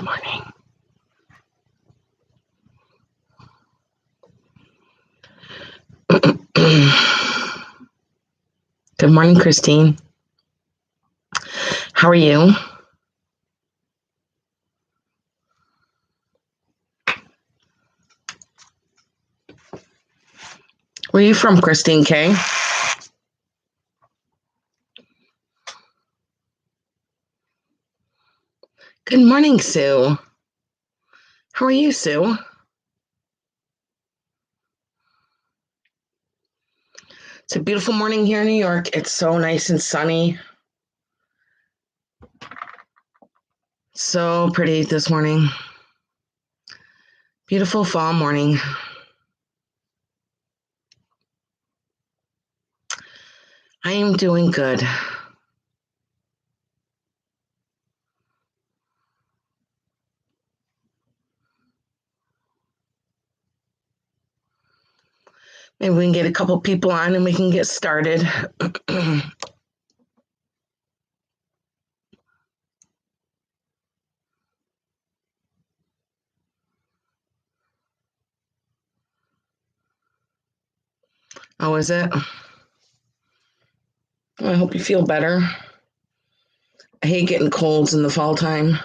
Good morning. Good morning, Christine. How are you? Where are you from, Christine K? Good morning, Sue. How are you, Sue? It's a beautiful morning here in New York. It's so nice and sunny. So pretty this morning. Beautiful fall morning. I am doing good. Maybe we can get a couple people on and we can get started. Oh, is it? I hope you feel better. I hate getting colds in the fall time.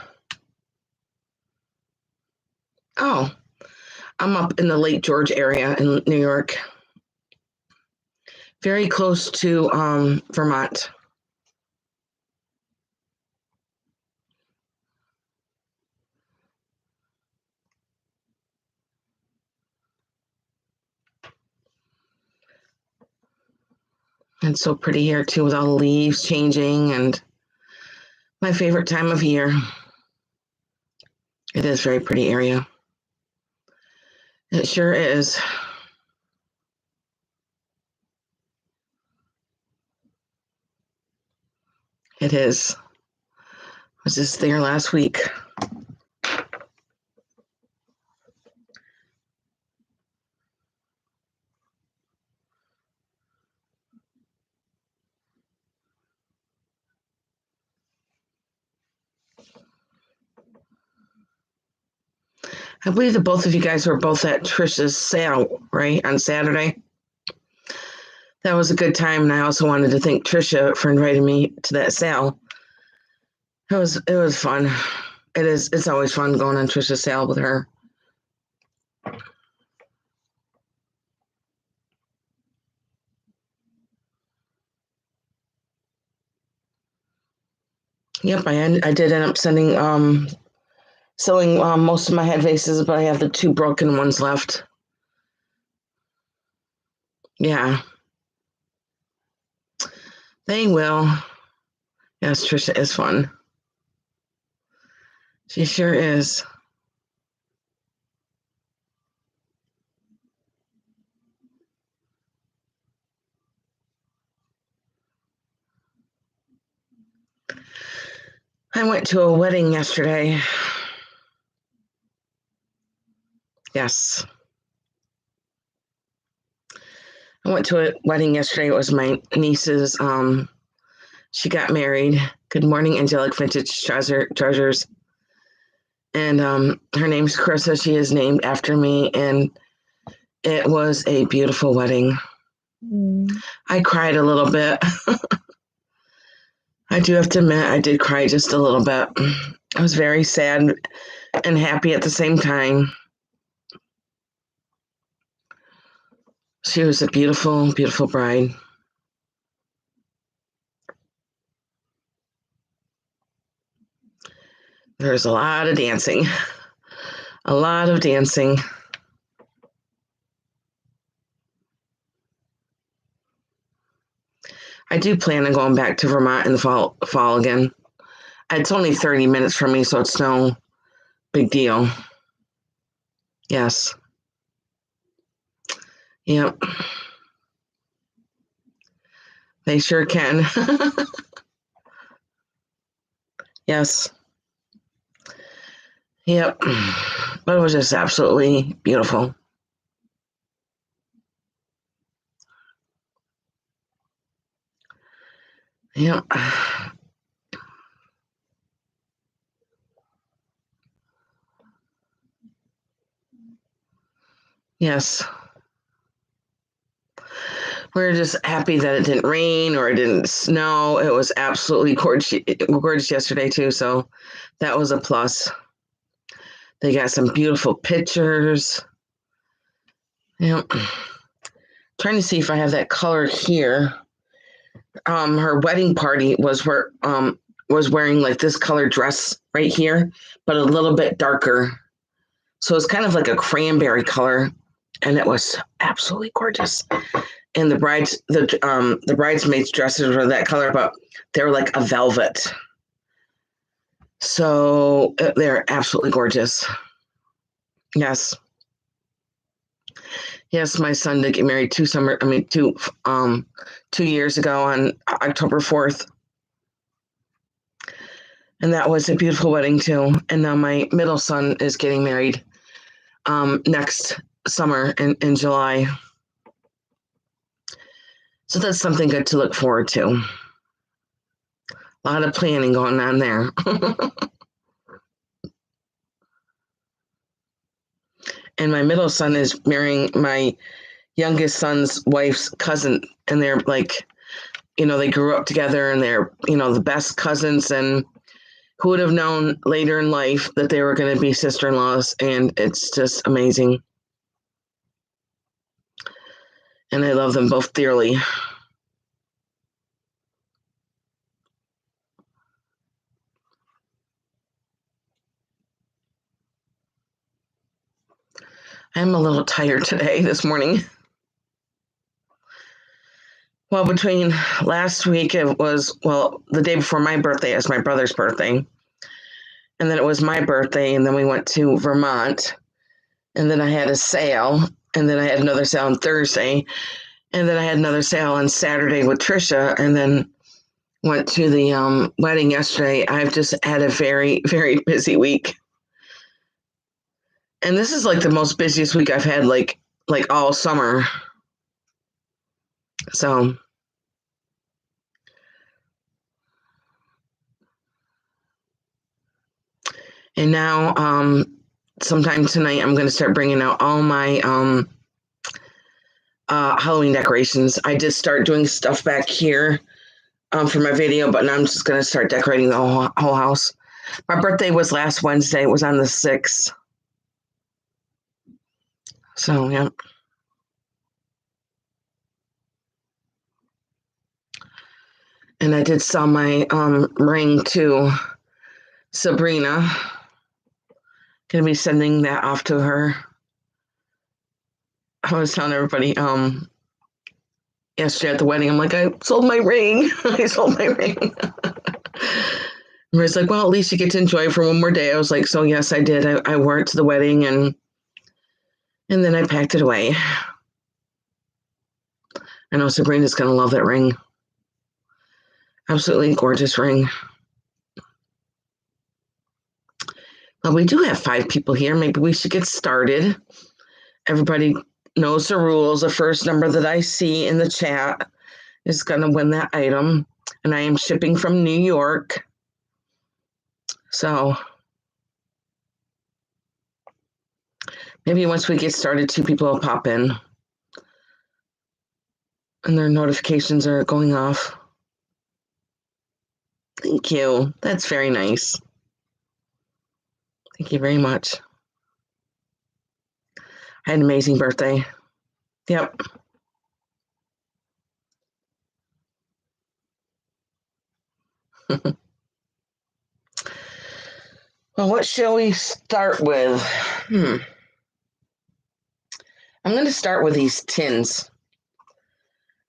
Oh, I'm up in the Lake George area in New York. Very close to Vermont. It's so pretty here too, with all the leaves changing, and my favorite time of year. It is a very pretty area. It sure is. It is. I was just there last week. I believe that both of you guys were both at Trisha's sale, right, on Saturday. That was a good time, and I also wanted to thank Trisha for inviting me to that sale. It was fun. It's always fun going on Trisha's sale with her. Yep, I did end up selling most of my head vases, but I have the 2 broken ones left. Yeah, they will. Yes, Trisha is fun. She sure is. I went to a wedding yesterday. Yes. I went to a wedding yesterday. It was my niece's. She got married. Good morning, Angelic Vintage Treasures. And her name's Carissa. She is named after me. And it was a beautiful wedding. I cried a little bit. I do have to admit, I did cry just a little bit. I was very sad and happy at the same time. She was a beautiful, beautiful bride. There's a lot of dancing. A lot of dancing. I do plan on going back to Vermont in the fall again. It's only 30 minutes from me, so it's no big deal. Yes. Yep. They sure can. Yes. Yep. But it was just absolutely beautiful. Yep. Yes. We're just happy that it didn't rain or it didn't snow. It was absolutely gorgeous yesterday too, so that was a plus. They got some beautiful pictures. Yep. Trying to see if I have that color here. Her wedding party was wearing like this color dress right here, but a little bit darker. So it's kind of like a cranberry color, and it was absolutely gorgeous. And the bridesmaids' dresses were that color, but they were like a velvet. So they're absolutely gorgeous. Yes. Yes, my son did get married 2 years ago on October 4th. And that was a beautiful wedding too. And now my middle son is getting married next summer in July. So that's something good to look forward to. A lot of planning going on there. And my middle son is marrying my youngest son's wife's cousin. And they're like, they grew up together and they're, the best cousins. And who would have known later in life that they were going to be sister-in-laws? And it's just amazing. And I love them both dearly. I'm a little tired today, this morning. Well, between last week, the day before my birthday is my brother's birthday. And then it was my birthday, and then we went to Vermont. And then I had a sale, and then I had another sale on Thursday. And then I had another sale on Saturday with Trisha, and then went to the wedding yesterday. I've just had a very, very busy week. And this is like the most busiest week I've had like all summer. So and now sometime tonight I'm going to start bringing out all my Halloween decorations. I did start doing stuff back here for my video, but now I'm just going to start decorating the whole house. My birthday was last Wednesday. It was on the 6th. So, yeah. And I did sell my ring to Sabrina. Gonna be sending that off to her. I was telling everybody yesterday at the wedding, I'm like, I sold my ring. I sold my ring. Everybody's like, well, at least you get to enjoy it for one more day. I was like, so yes, I did. I wore it to the wedding and then I packed it away. I know Sabrina's gonna love that ring. Absolutely gorgeous ring. Well, we do have 5 people here. Maybe we should get started. Everybody knows the rules. The first number that I see in the chat is going to win that item. And I am shipping from New York. So maybe once we get started, 2 people will pop in. And their notifications are going off. Thank you. That's very nice. Thank you very much. I had an amazing birthday. Yep. Well, what shall we start with? I'm going to start with these tins.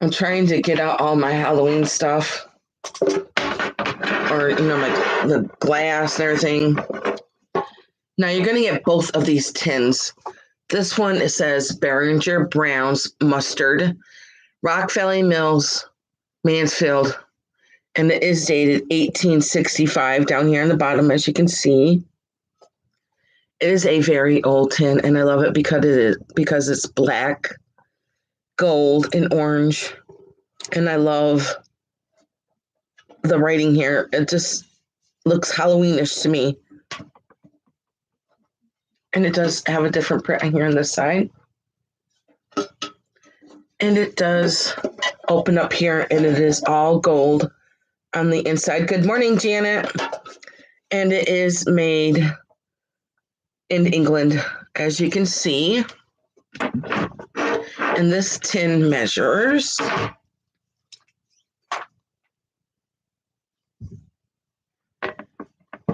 I'm trying to get out all my Halloween stuff. Or, like the glass and everything. Now you're going to get both of these tins. This one, it says Behringer Brown's Mustard, Rock Valley Mills, Mansfield, and it is dated 1865 down here on the bottom, as you can see. It is a very old tin, and I love it because it's black, gold, and orange. And I love the writing here. It just looks Halloweenish to me. And it does have a different print here on this side. And it does open up here, and it is all gold on the inside. Good morning, Janet. And it is made in England, as you can see. And this tin measures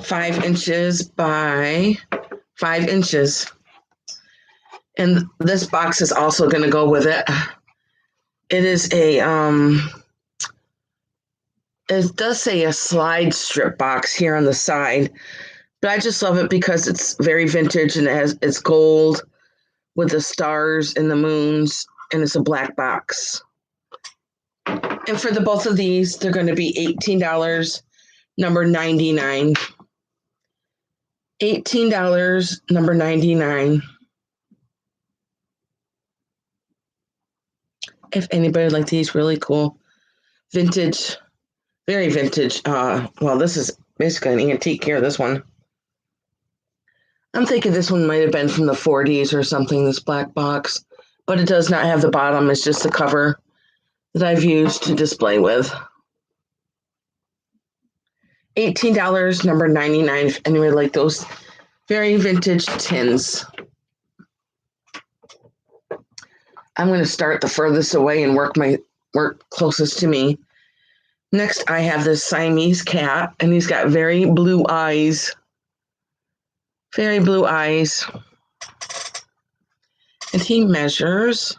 5 inches by 5 inches. And this box is also going to go with it. It is it does say a slide strip box here on the side, but I just love it because it's very vintage and it's gold with the stars and the moons, and it's a black box. And for the both of these, they're going to be $18, number 99. $18, number 99. If anybody like these really cool vintage, very vintage, well, this is basically an antique here, this one. I'm thinking this one might have been from the 40s or something, this black box, but it does not have the bottom. It's just the cover that I've used to display with. $18, number 99, if anybody like those very vintage tins. I'm going to start the furthest away and work closest to me. Next, I have this Siamese cat, and he's got very blue eyes. Very blue eyes. And he measures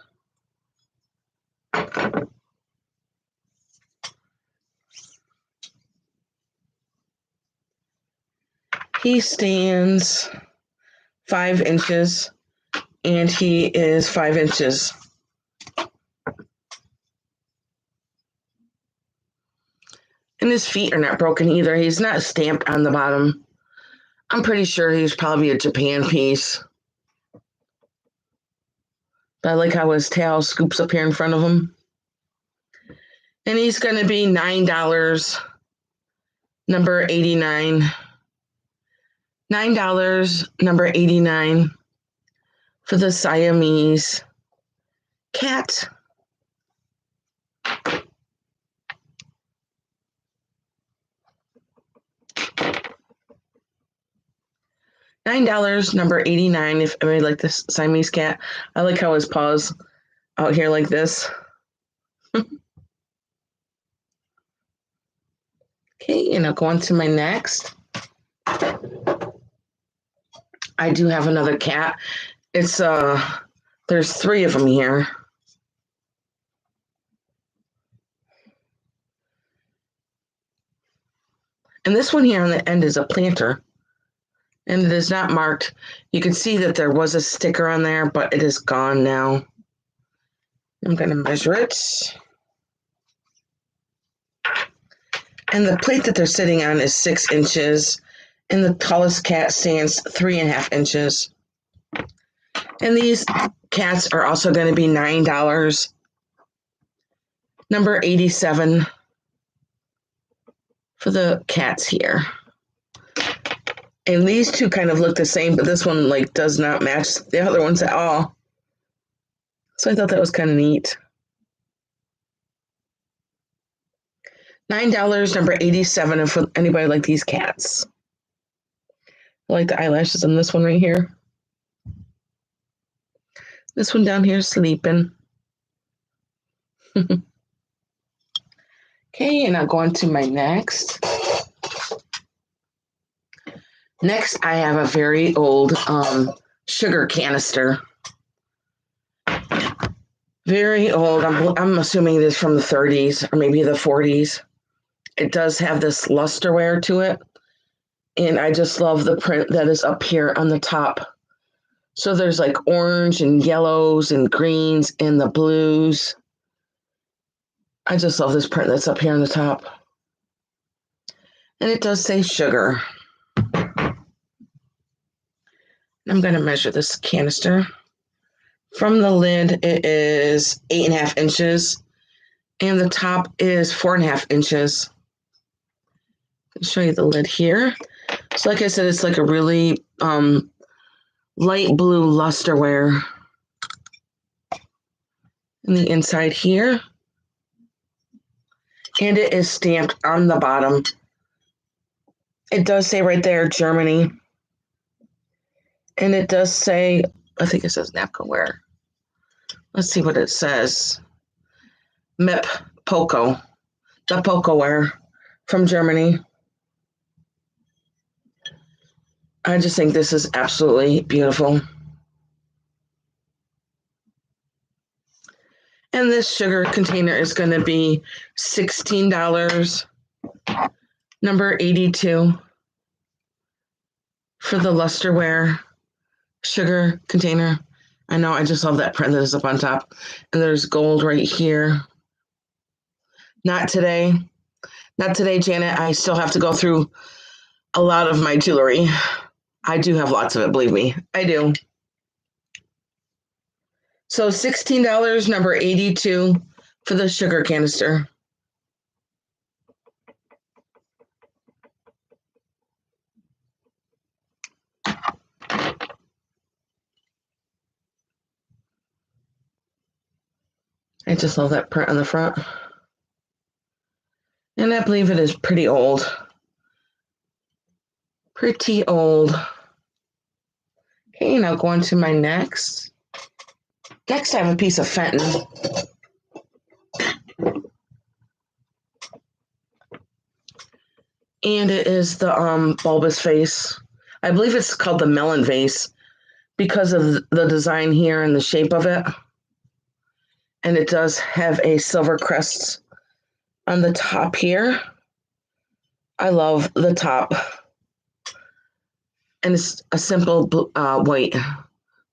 he stands 5 inches, and he is 5 inches. And his feet are not broken either. He's not stamped on the bottom. I'm pretty sure he's probably a Japan piece. But I like how his tail scoops up here in front of him. And he's going to be $9, number 89. $9, number 89 for the Siamese cat. $9, number 89, if anybody like this Siamese cat. I like how his paws out here like this. Okay, and I'll go on to my next. I do have another cat. It's there's 3 of them here. And this one here on the end is a planter. And it is not marked. You can see that there was a sticker on there, but it is gone now. I'm going to measure it. And the plate that they're sitting on is 6 inches. And the tallest cat stands 3.5 inches. And these cats are also going to be $9. Number 87 for the cats here. And these two kind of look the same, but this one does not match the other ones at all. So I thought that was kind of neat. $9, number 87, and for anybody like these cats. I like the eyelashes on this one right here. This one down here sleeping. Okay, and I'll go on to my next. Next, I have a very old sugar canister. Very old. I'm assuming it is from the 30s or maybe the 40s. It does have this lusterware to it. And I just love the print that is up here on the top. So there's orange and yellows and greens and the blues. I just love this print that's up here on the top. And it does say sugar. I'm going to measure this canister. From the lid, it is 8.5 inches, and the top is 4.5 inches. I'll show you the lid here. So like I said, it's a really light blue lusterware. and the inside here. And it is stamped on the bottom. It does say right there, Germany. And it does say, I think it says napkinware. Let's see what it says. Mip Poco, the Pocoware from Germany. I just think this is absolutely beautiful. And this sugar container is going to be $16, number 82, for the lusterware sugar container. I know, I just love that print that is up on top. And there's gold right here. Not today. Not today, Janet. I still have to go through a lot of my jewelry. I do have lots of it, believe me. I do. So $16, number 82, for the sugar canister. I just love that print on the front. And I believe it is pretty old. Pretty old. Okay, now going to my next. Next, I have a piece of fenton. And it is the bulbous vase. I believe it's called the melon vase because of the design here and the shape of it. And it does have a silver crest on the top here. I love the top. And it's a simple white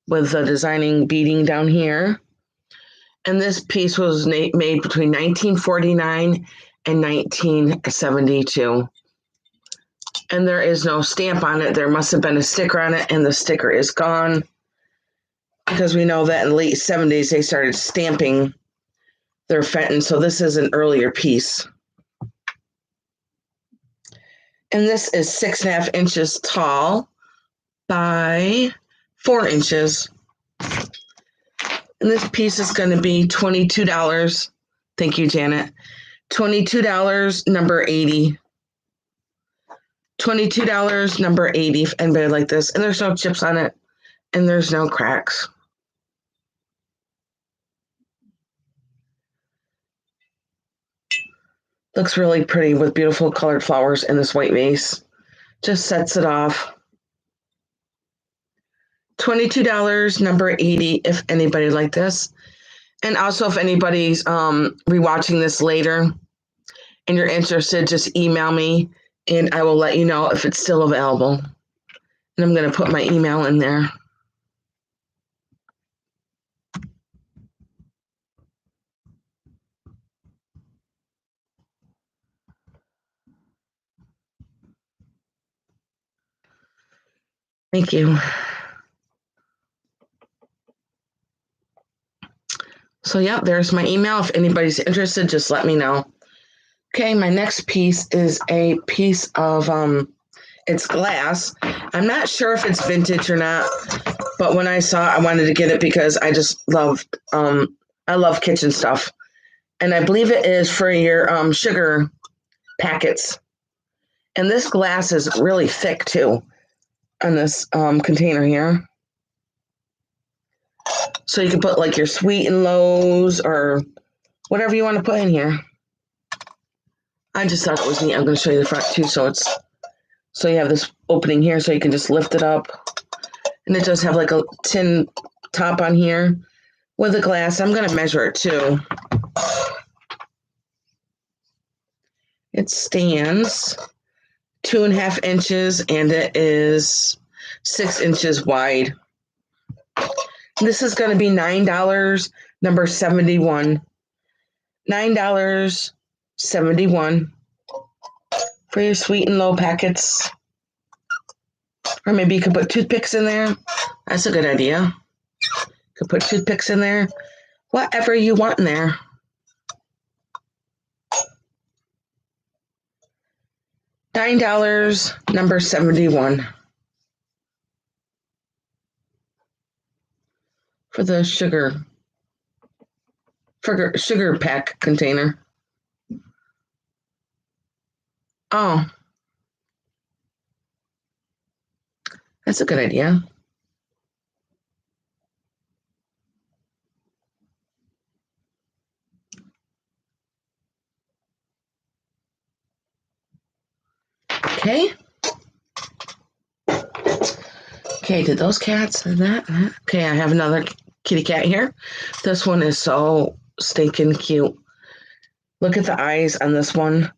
with the designing beading down here. And this piece was made between 1949 and 1972. And there is no stamp on it. There must have been a sticker on it, and the sticker is gone. Because we know that in the late 70s, they started stamping their fenton. So this is an earlier piece. And this is 6.5 inches tall by 4 inches. And this piece is going to be $22. Thank you, Janet. $22, number 80. $22, number 80, if anybody like this. And there's no chips on it, and there's no cracks. Looks really pretty with beautiful colored flowers in this white vase. Just sets it off. $22, number 80, if anybody like this. And also, if anybody's rewatching this later and you're interested, just email me and I will let you know if it's still available. And I'm going to put my email in there. Thank you. So, yeah, there's my email. If anybody's interested, just let me know. Okay, my next piece is a piece of, it's glass. I'm not sure if it's vintage or not, but when I saw it, I wanted to get it because I just loved, I love kitchen stuff. And I believe it is for your sugar packets. And this glass is really thick too on this container here. So you can put like your sweet and lows or whatever you want to put in here. I just thought it was neat. I'm going to show you the front too. So you have this opening here so you can just lift it up. And it does have like a tin top on here with a glass. I'm going to measure it too. It stands 2.5 inches and it is 6 inches wide. This is going to be $9, number 71. $9.71 for your sweet and low packets. Or maybe you could put toothpicks in there. That's a good idea. You could put toothpicks in there. Whatever you want in there. $9, number 71. For the sugar sugar pack container. Oh, that's a good idea. Okay. Okay, did those cats and that? Okay, I have another kitty cat here. This one is so stinking cute. Look at the eyes on this one.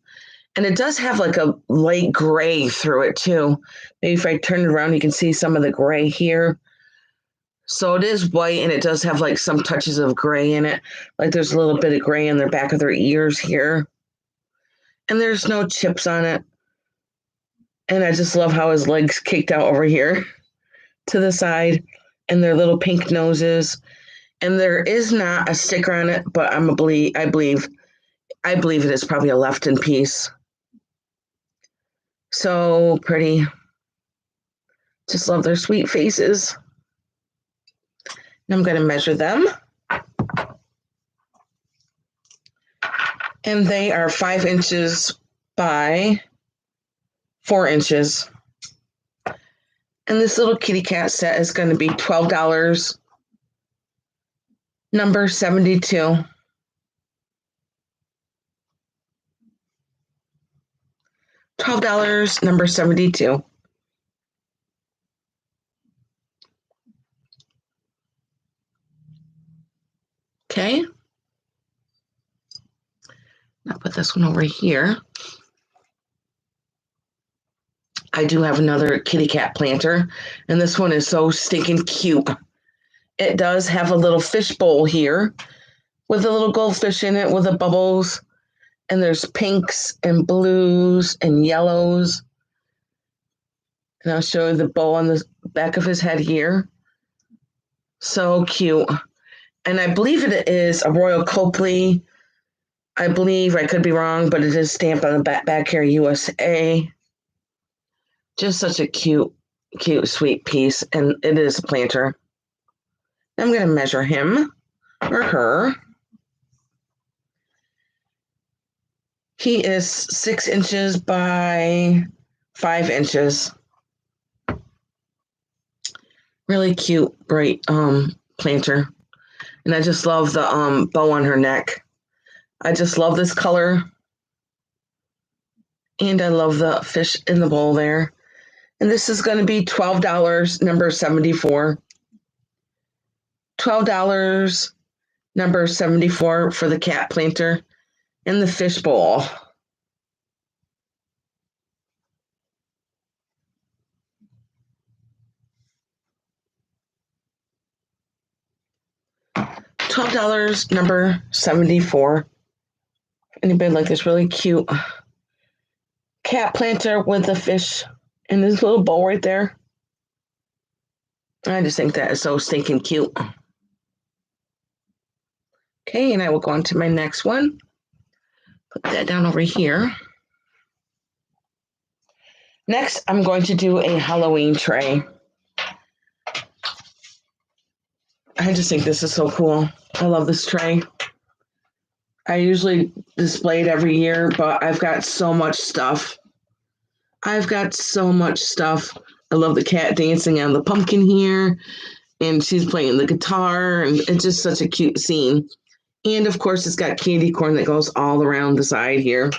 And it does have like a light gray through it too. Maybe if I turn it around, you can see some of the gray here. So it is white and it does have like some touches of gray in it. Like there's a little bit of gray in the back of their ears here. And there's no chips on it. And I just love how his legs kicked out over here to the side and their little pink noses. And there is not a sticker on it, but I believe it is probably a left-in piece. So pretty. Just love their sweet faces. I'm going to measure them. And they are 5 inches by 4 inches. And this little kitty cat set is going to be $12, number 72. $12, number 72. Okay. I'll put this one over here. I do have another kitty cat planter, and this one is so stinking cute. It does have a little fish bowl here with a little goldfish in it with the bubbles, and there's pinks and blues and yellows. And I'll show you the bow on the back of his head here. So cute. And I believe it is a Royal Copley. I believe, I could be wrong, but it is stamped on the back here, USA. Just such a cute, sweet piece. And it is a planter. I'm going to measure him or her. He is 6 inches by 5 inches. Really cute, bright planter. And I just love the bow on her neck. I just love this color. And I love the fish in the bowl there. And this is going to be $12, number 74. $12, number 74 for the cat planter and the fish bowl. $12, number 74. Anybody like this really cute cat planter with the fish and this little bowl right there? I just think that is so stinking cute. Okay, and I will go on to my next one. Put that down over here. Next, I'm going to do a Halloween tray. I just think this is so cool. I love this tray. I usually display it every year, but I've got so much stuff. I love the cat dancing on the pumpkin here, and she's playing the guitar, and it's just such a cute scene. And of course, it's got candy corn that goes all around the side here.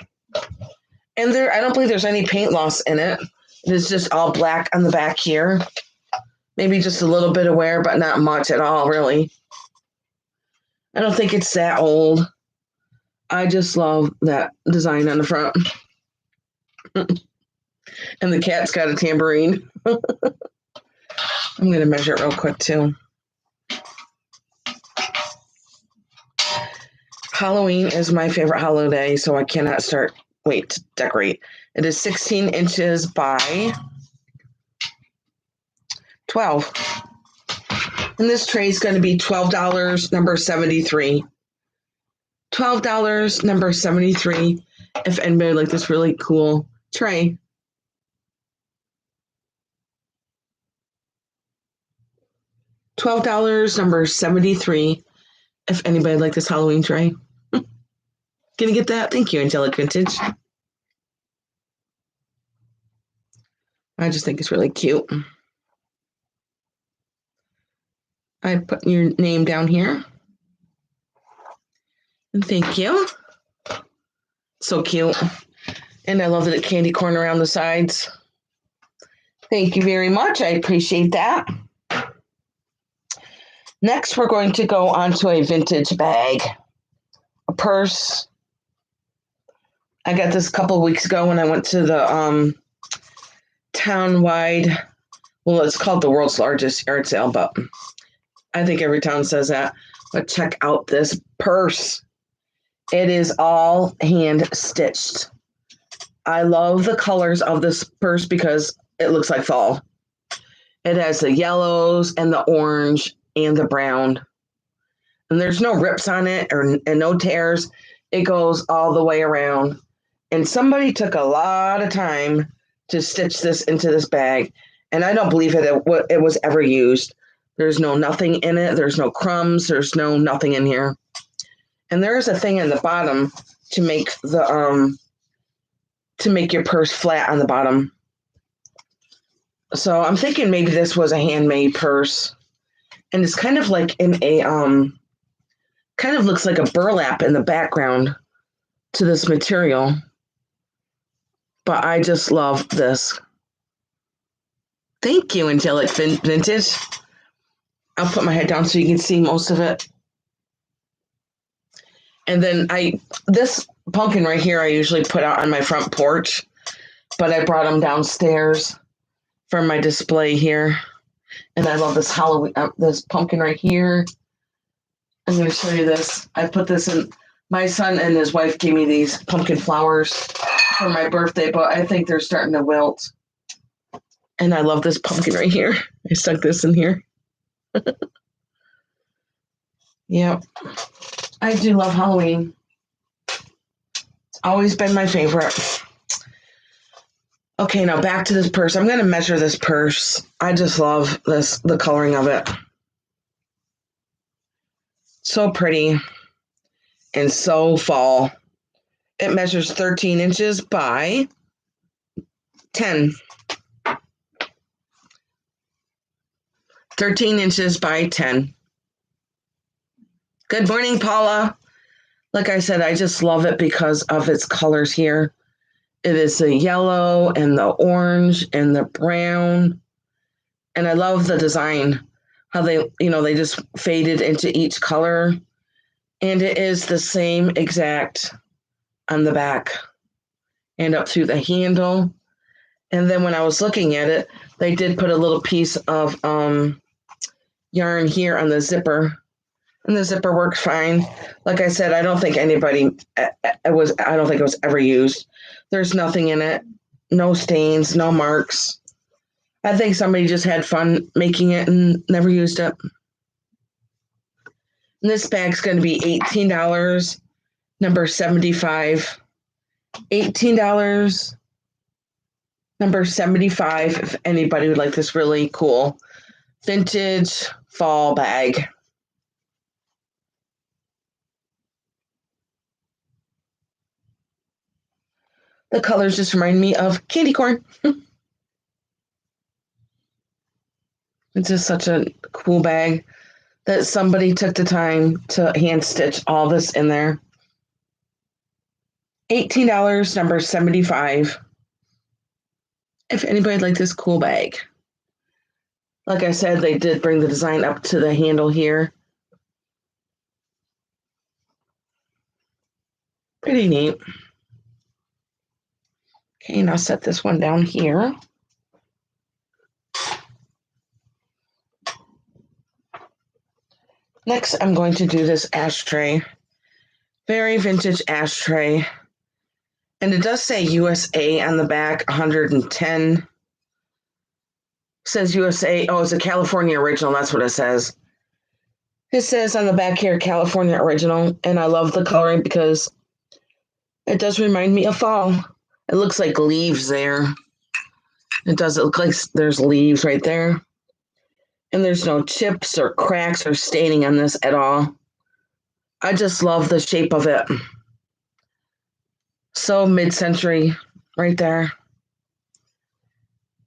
And I don't believe there's any paint loss in it. It's just all black on the back here. Maybe just a little bit of wear, but not much at all, really. I don't think it's that old. I just love that design on the front. And the cat's got a tambourine. I'm going to measure it real quick, too. Halloween is my favorite holiday, so I cannot wait to decorate. It is 16 inches by 12. And this tray is going to be $12, number 73. $12, number 73, if anybody would like this really cool tray. $12, number 73, If anybody would like this Halloween tray. Can you get that? Thank you, Angelic Vintage. I just think it's really cute. I put your name down here. And thank you. So cute. And I love the candy corn around the sides. Thank you very much. I appreciate that. Next, we're going to go on to a vintage bag, a purse. I got this a couple of weeks ago when I went to the town-wide, well, it's called the world's largest yard sale, but I think every town says that. But check out this purse. It is all hand-stitched. I love the colors of this purse because it looks like fall. It has the yellows and the orange and the brown. And there's no rips on it and no tears. It goes all the way around. And somebody took a lot of time to stitch this into this bag. And I don't believe it was ever used. There's nothing in it. There's no crumbs. There's nothing in here. And there is a thing in the bottom to make your purse flat on the bottom. So I'm thinking maybe this was a handmade purse. And it's kind of like in a, kind of looks like a burlap in the background to this material. But I just love this. Thank you, Angelic Vintage. I'll put my head down so you can see most of it. And then this pumpkin right here, I usually put out on my front porch, but I brought them downstairs for my display here. And I love this Halloween, this pumpkin right here. I'm going to show you this. I put this in, my son and his wife gave me these pumpkin flowers for my birthday, but I think they're starting to wilt. And I love this pumpkin right here. I stuck this in here. Yep. I do love Halloween. It's always been my favorite. Okay, now back to this purse. I'm going to measure this purse. I just love the coloring of it. So pretty and so fall. It measures 13 inches by 10. 13 inches by 10. Good morning, Paula. Like I said, I just love it because of its colors here. It is the yellow and the orange and the brown. And I love the design, how they just faded into each color. And it is the same exact on the back and up through the handle. And then when I was looking at it, they did put a little piece of yarn here on the zipper. And the zipper works fine. Like I said, I don't think it was ever used. There's nothing in it. No stains, no marks. I think somebody just had fun making it and never used it. And this bag's going to be $18, number 75. $18, number 75, if anybody would like this really cool vintage fall bag. The colors just remind me of candy corn. It's just such a cool bag that somebody took the time to hand stitch all this in there. $18, number 75. If anybody'd like this cool bag. Like I said, they did bring the design up to the handle here. Pretty neat. Okay, now set this one down here. Next, I'm going to do this ashtray. Very vintage ashtray. And it does say USA on the back, 110. It says USA. Oh, it's a California original. That's what it says. It says on the back here, California original. And I love the coloring because it does remind me of fall. It looks like leaves there. It does look like there's leaves right there. And there's no chips or cracks or staining on this at all. I just love the shape of it. So mid-century right there.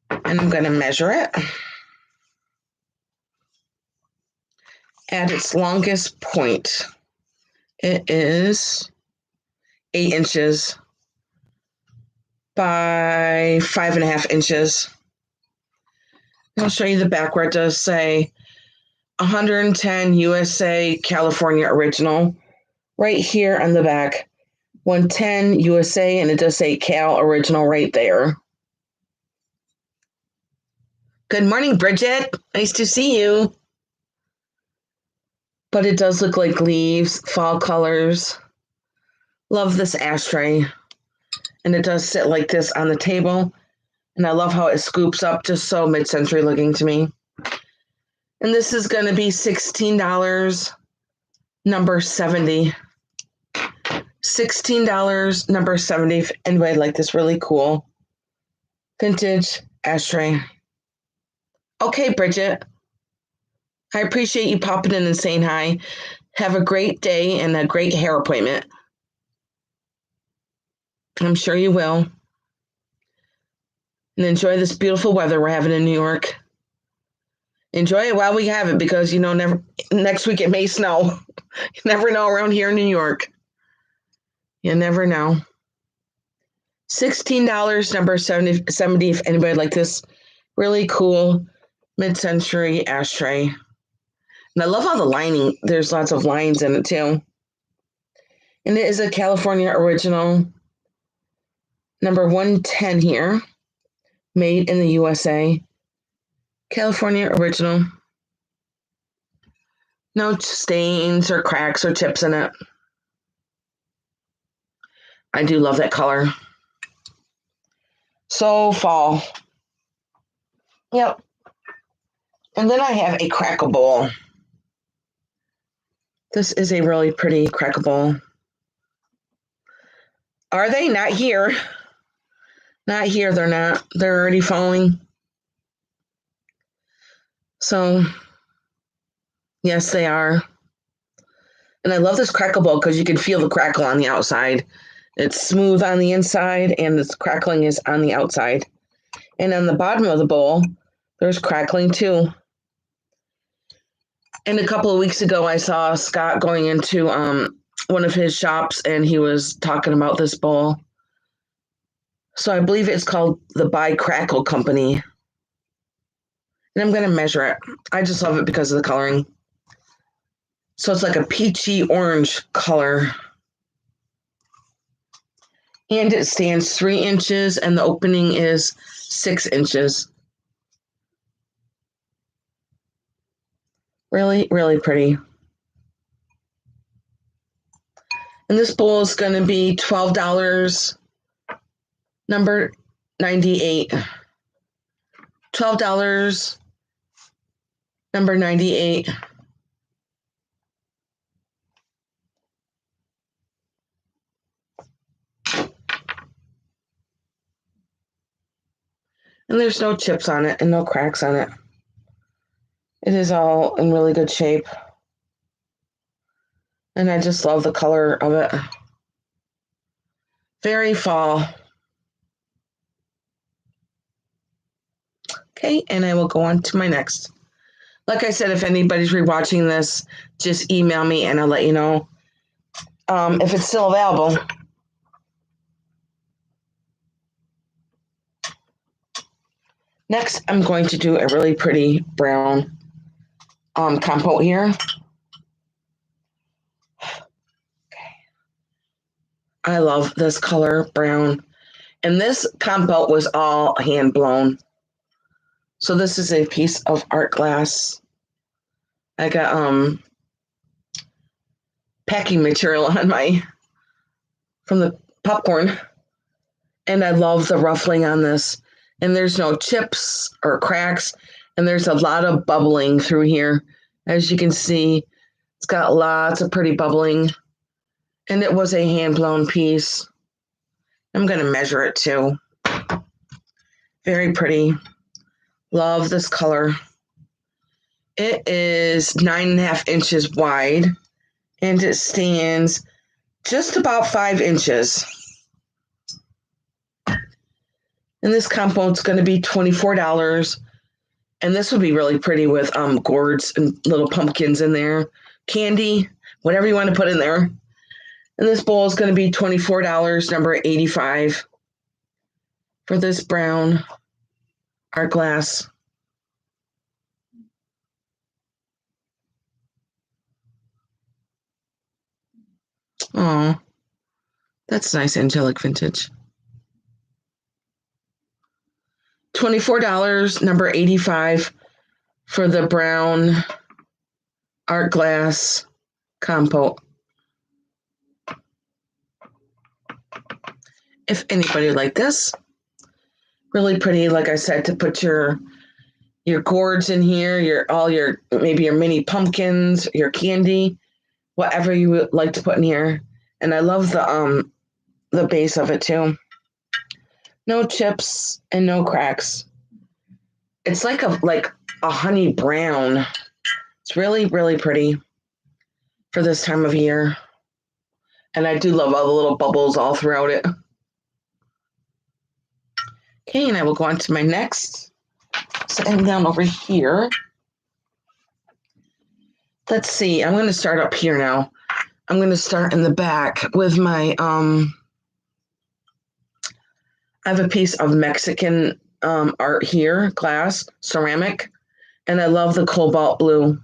And I'm going to measure it. At its longest point, it is 8 inches by 5.5 inches. I'll show you the back where it does say 110 USA California original. Right here on the back, 110 USA, and it does say Cal original right there. Good morning, Bridget. Nice to see you. But it does look like leaves, fall colors. Love this ashtray. And it does sit like this on the table. And I love how it scoops up, just so mid-century looking to me. And this is going to be $16, number 70. $16, number 70. If anybody like this really cool vintage ashtray. Okay, Bridget. I appreciate you popping in and saying hi. Have a great day and a great hair appointment. I'm sure you will. And enjoy this beautiful weather we're having in New York. Enjoy it while we have it, because next week it may snow. You never know around here in New York. You never know. $16, number 70 if anybody like this really cool mid-century ashtray. And I love how the lining, there's lots of lines in it too. And it is a California original, number 110 here, made in the USA. California original. No stains or cracks or chips in it. I do love that color. So fall. Yep. And then I have a crackle bowl. This is a really pretty crackle bowl. Are they? Not here. Not here, they're not. They're already falling. So, yes, they are. And I love this crackle bowl because you can feel the crackle on the outside. It's smooth on the inside, and the crackling is on the outside. And on the bottom of the bowl, there's crackling too. And a couple of weeks ago, I saw Scott going into one of his shops, and he was talking about this bowl. So I believe it's called the By Crackle Company. And I'm going to measure it. I just love it because of the coloring. So it's like a peachy orange color. And it stands 3 inches, and the opening is 6 inches. Really, really pretty. And this bowl is going to be $12, number 98. $12, number 98. And there's no chips on it and no cracks on it. It is all in really good shape. And I just love the color of it. Very fall. Okay, and I will go on to my next. Like I said, if anybody's rewatching this, just email me and I'll let you know if it's still available. Next, I'm going to do a really pretty brown compote here. Okay. I love this color, brown. And this compote was all hand blown. So this is a piece of art glass. I got packing material on from the popcorn. And I love the ruffling on this. And there's no chips or cracks. And there's a lot of bubbling through here. As you can see, it's got lots of pretty bubbling. And it was a hand-blown piece. I'm going to measure it too. Very pretty. Love this color. It is 9.5 inches wide and it stands just about 5 inches. And this compote's going to be $24. And this would be really pretty with gourds and little pumpkins in there, candy, whatever you want to put in there. And this bowl is going to be $24, number 85, for this brown art glass. Oh, that's nice, angelic vintage. $24, number 85, for the brown art glass compote. If anybody like this, really pretty, like I said, to put your gourds in here, maybe your mini pumpkins, your candy, whatever you would like to put in here. And I love the base of it too. No chips and no cracks. It's like a honey brown. It's really, really pretty for this time of year. And I do love all the little bubbles all throughout it. Okay, and I will go on to my next. Sitting down over here. Let's see. I'm going to start up here now. I'm going to start in the back with my, I have a piece of Mexican art here, glass, ceramic, and I love the cobalt blue.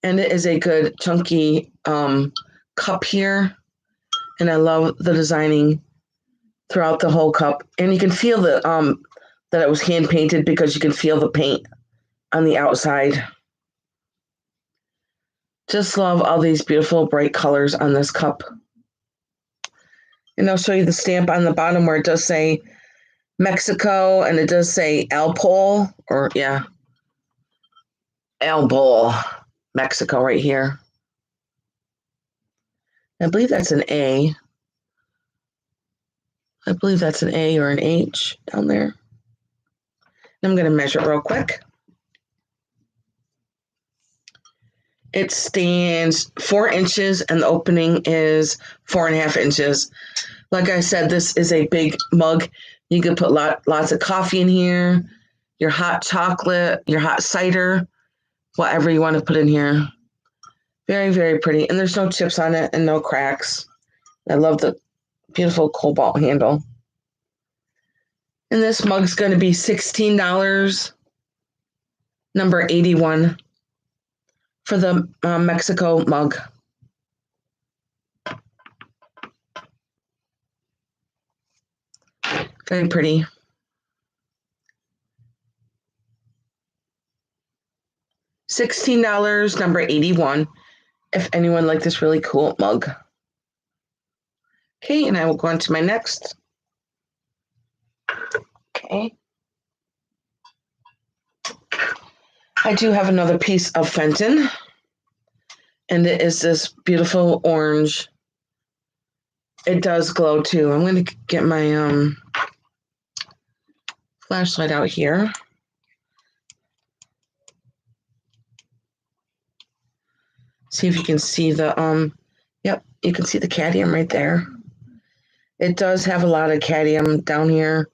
And it is a good chunky cup here, and I love the designing throughout the whole cup. And you can feel that it was hand painted because you can feel the paint on the outside. Just love all these beautiful bright colors on this cup. And I'll show you the stamp on the bottom where it does say Mexico, and it does say El Pol, El Pol, Mexico right here. I believe that's an A. I believe that's an A or an H down there. I'm going to measure it real quick. It stands 4 inches and the opening is 4.5 inches. Like I said, this is a big mug. You can put lots of coffee in here, your hot chocolate, your hot cider, whatever you want to put in here. Very, very pretty. And there's no chips on it and no cracks. I love the beautiful cobalt handle. And this mug's going to be $16, number 81, for the Mexico mug. Very pretty. $16, number 81, if anyone liked this really cool mug. Okay, and I will go on to my next. Okay. I do have another piece of fenton, and it is this beautiful orange. It does glow too. I'm going to get my flashlight out here. See if you can see the, yep, you can see the cadmium right there. It does have a lot of cadmium down here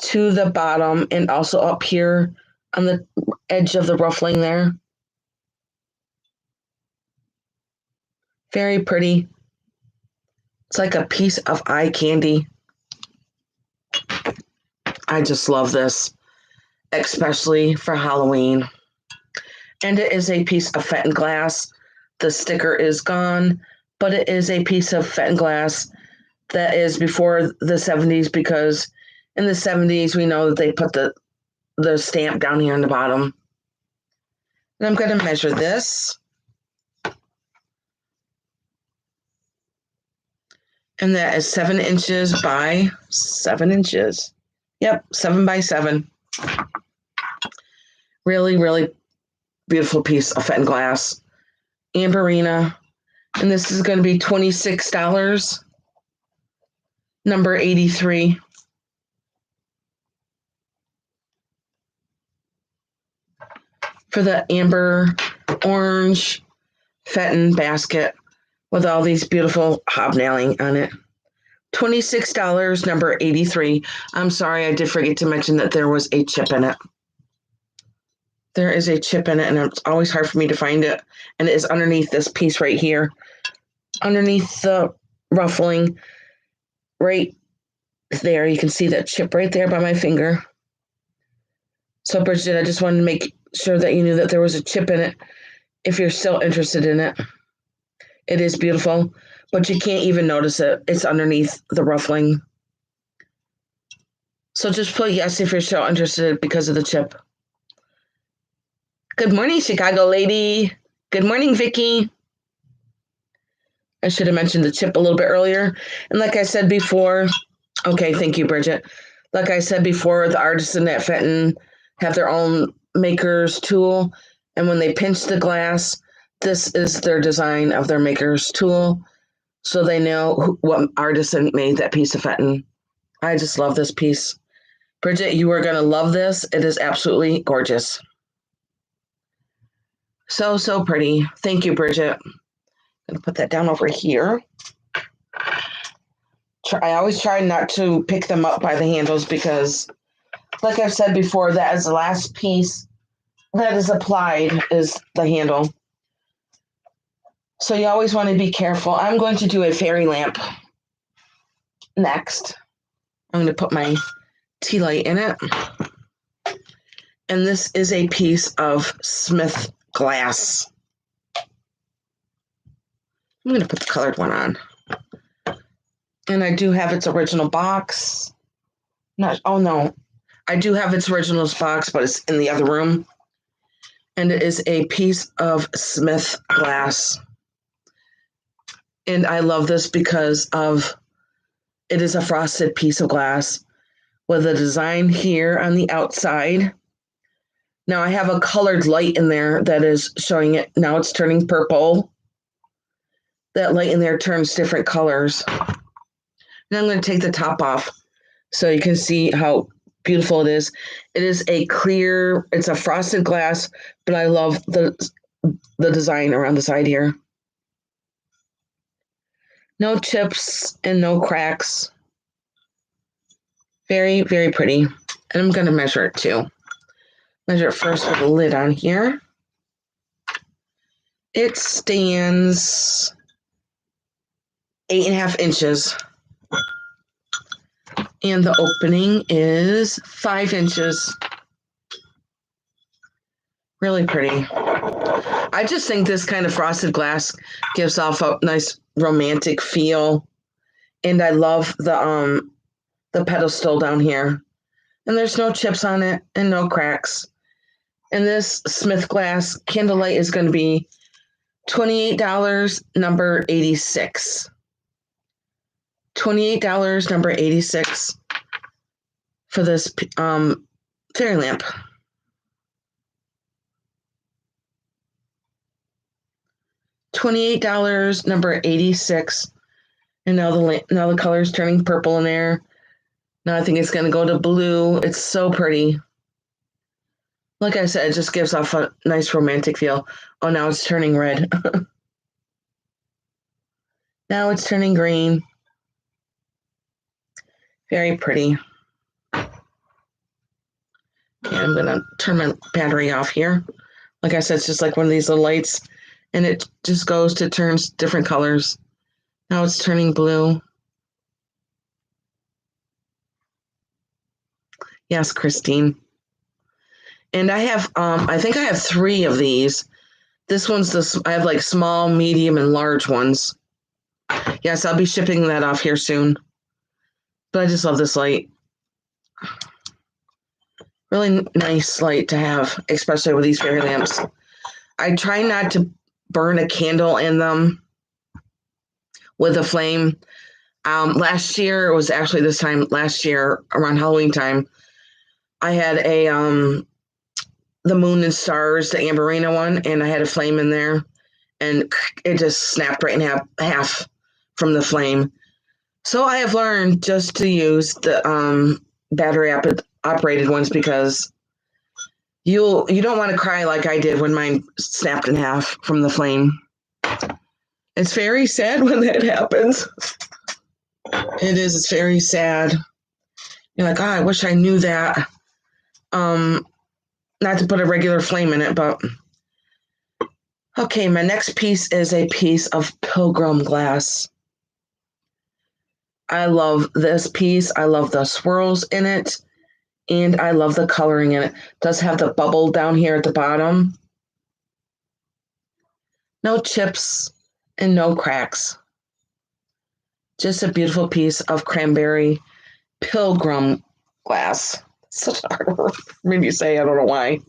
to the bottom and also up here on the edge of the ruffling there. Very pretty. It's like a piece of eye candy. I just love this, especially for Halloween. And it is a piece of fenton glass. The sticker is gone, but it is a piece of fenton glass that is before the 70s, because in the 70s we know that they put the stamp down here on the bottom. And I'm going to measure this. And that is 7 inches by 7 inches. Yep, 7 by 7. Really, really beautiful piece of fenton glass. Amberina. And this is going to be $26. Number 83. For the amber orange fenton basket with all these beautiful hobnailing on it. $26, number 83. I'm sorry, I did forget to mention that there was a chip in it. There is a chip in it, and it's always hard for me to find it. And it is underneath this piece right here, underneath the ruffling, right there. You can see that chip right there by my finger. So, Bridget, I just wanted to make sure that you knew that there was a chip in it if you're still interested in it. It is beautiful, but you can't even notice it. It's underneath the ruffling. So just put yes if you're still interested because of the chip. Good morning, Chicago lady. Good morning, Vicky. I should have mentioned the chip a little bit earlier. And like I said before, okay, thank you, Bridget. Like I said before, the artisan at Fenton have their own maker's tool. And when they pinch the glass, this is their design of their maker's tool. So they know what artisan made that piece of Fenton. I just love this piece. Bridget, you are going to love this. It is absolutely gorgeous. So, so pretty. Thank you, Bridget. I'm going to put that down over here. I always try not to pick them up by the handles because, like I've said before, that is the last piece that is applied is the handle. So you always want to be careful. I'm going to do a fairy lamp next. I'm going to put my tea light in it. And this is a piece of Smith glass. I'm going to put the colored one on. And I do have its original box. I do have its original box, but it's in the other room. And it is a piece of Smith glass. And I love this because of it is a frosted piece of glass with a design here on the outside. Now I have a colored light in there that is showing it. Now it's turning purple. That light in there turns different colors. Now I'm going to take the top off so you can see how beautiful it is. It is a clear, it's a frosted glass, but I love the design around the side here. No chips and no cracks. Very, very pretty. And I'm going to measure it too. Measure it first with the lid on here. It stands 8.5 inches. And the opening is 5 inches. Really pretty. I just think this kind of frosted glass gives off a nice romantic feel. And I love the pedestal down here. And there's no chips on it and no cracks. And this Smith glass candlelight is going to be $28, number 86. $28, number 86 for this fairy lamp. $28, number 86. And now the color is turning purple in there. Now I think it's going to go to blue. It's so pretty. Like I said, it just gives off a nice romantic feel. Oh, now it's turning red. Now it's turning green. Very pretty. Okay, I'm going to turn my battery off here. Like I said, it's just like one of these little lights. And it just goes to turns different colors. Now it's turning blue. Yes, Christine. And I have, I think I have 3 of these. This one's I have like small, medium, and large ones. Yes, I'll be shipping that off here soon. But I just love this light. Really nice light to have, especially with these fairy lamps. I try not to burn a candle in them with a flame. Last year, it was actually this time last year around Halloween time, I had the moon and stars, the Amberina one, and I had a flame in there, and it just snapped right in half from the flame. So I have learned just to use the battery operated ones because you don't want to cry like I did when mine snapped in half from the flame. It's very sad when that happens. It is. It's very sad. You're like, oh, I wish I knew that. Not to put a regular flame in it, but okay. My next piece is a piece of pilgrim glass. I love this piece. I love the swirls in it, and I love the coloring in it. It does have the bubble down here at the bottom. No chips and no cracks. Just a beautiful piece of cranberry pilgrim glass. Such a hard word for me to say. I don't know why.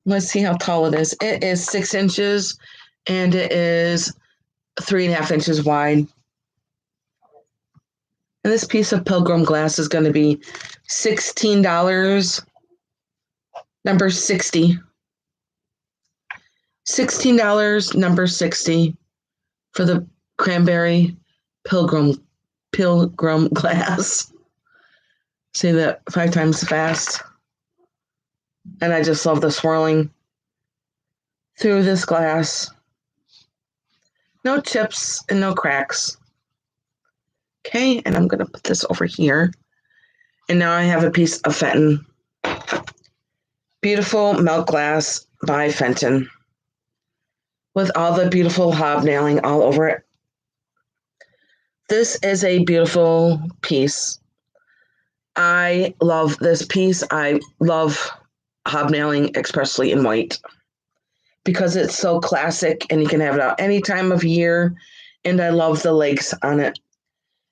Let's see how tall it is. It is 6 inches and it is 3.5 inches wide. And this piece of pilgrim glass is going to be $16, number 60. $16, number 60 for the cranberry pilgrim glass. Say that 5 times fast. And I just love the swirling through this glass. No chips and no cracks. Okay, and I'm going to put this over here. And now I have a piece of fenton. Beautiful melt glass by Fenton. With all the beautiful hobnailing all over it. This is a beautiful piece. I love this piece. I love hobnailing, especially in white, because it's so classic and you can have it out any time of year. And I love the legs on it.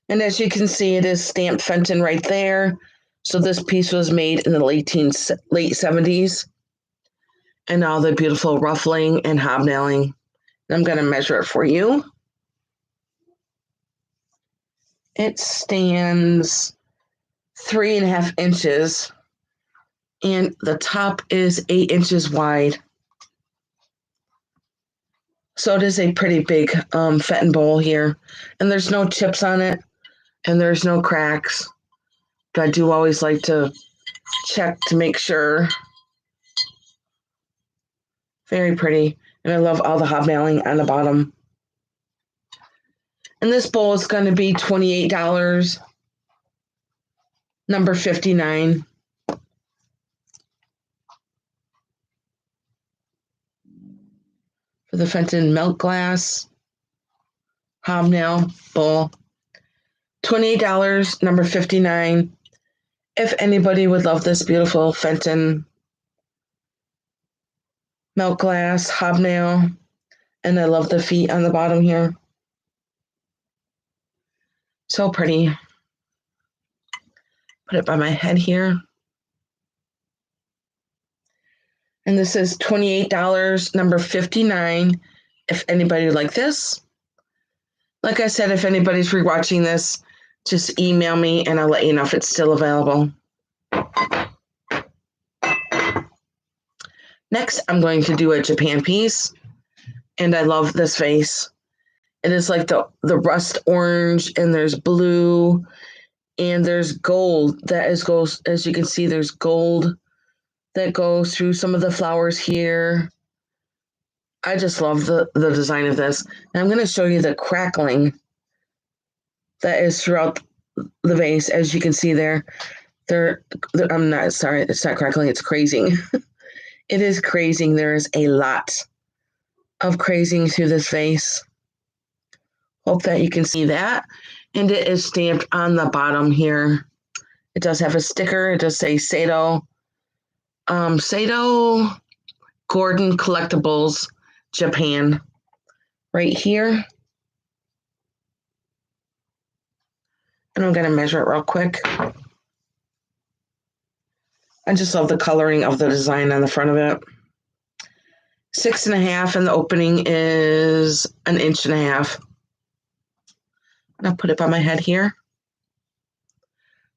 And as you can see, it is stamped Fenton right there. So this piece was made in the late 70s. And all the beautiful ruffling and hobnailing. I'm going to measure it for you. It stands 3.5 inches. And the top is 8 inches wide. So it is a pretty big fenton bowl here. And there's no chips on it. And there's no cracks. But I do always like to check to make sure. Very pretty. And I love all the hobnailing on the bottom. And this bowl is going to be $28, number 59. For the Fenton melt glass hobnail bowl. $28, number 59. If anybody would love this beautiful Fenton melt glass hobnail, and I love the feet on the bottom here. So pretty. Put it by my head here. And this is $28, number 59. If anybody would like this. Like I said, if anybody's rewatching this, just email me and I'll let you know if it's still available. Next, I'm going to do a Japan piece. And I love this vase. It is like the rust orange, and there's blue, and there's gold. That is goes, as you can see, there's gold that goes through some of the flowers here. I just love the design of this. And I'm going to show you the crackling that is throughout the vase. As you can see there, I'm not sorry, it's not crackling, it's crazing. It is crazing. There is a lot of crazing through this vase. Hope that you can see that. And it is stamped on the bottom here. It does have a sticker. It does say Sato Gordon Collectibles, Japan, right here. And I'm going to measure it real quick. I just love the coloring of the design on the front of it. 6.5, and the opening is 1.5 inches. And I'll put it by my head here.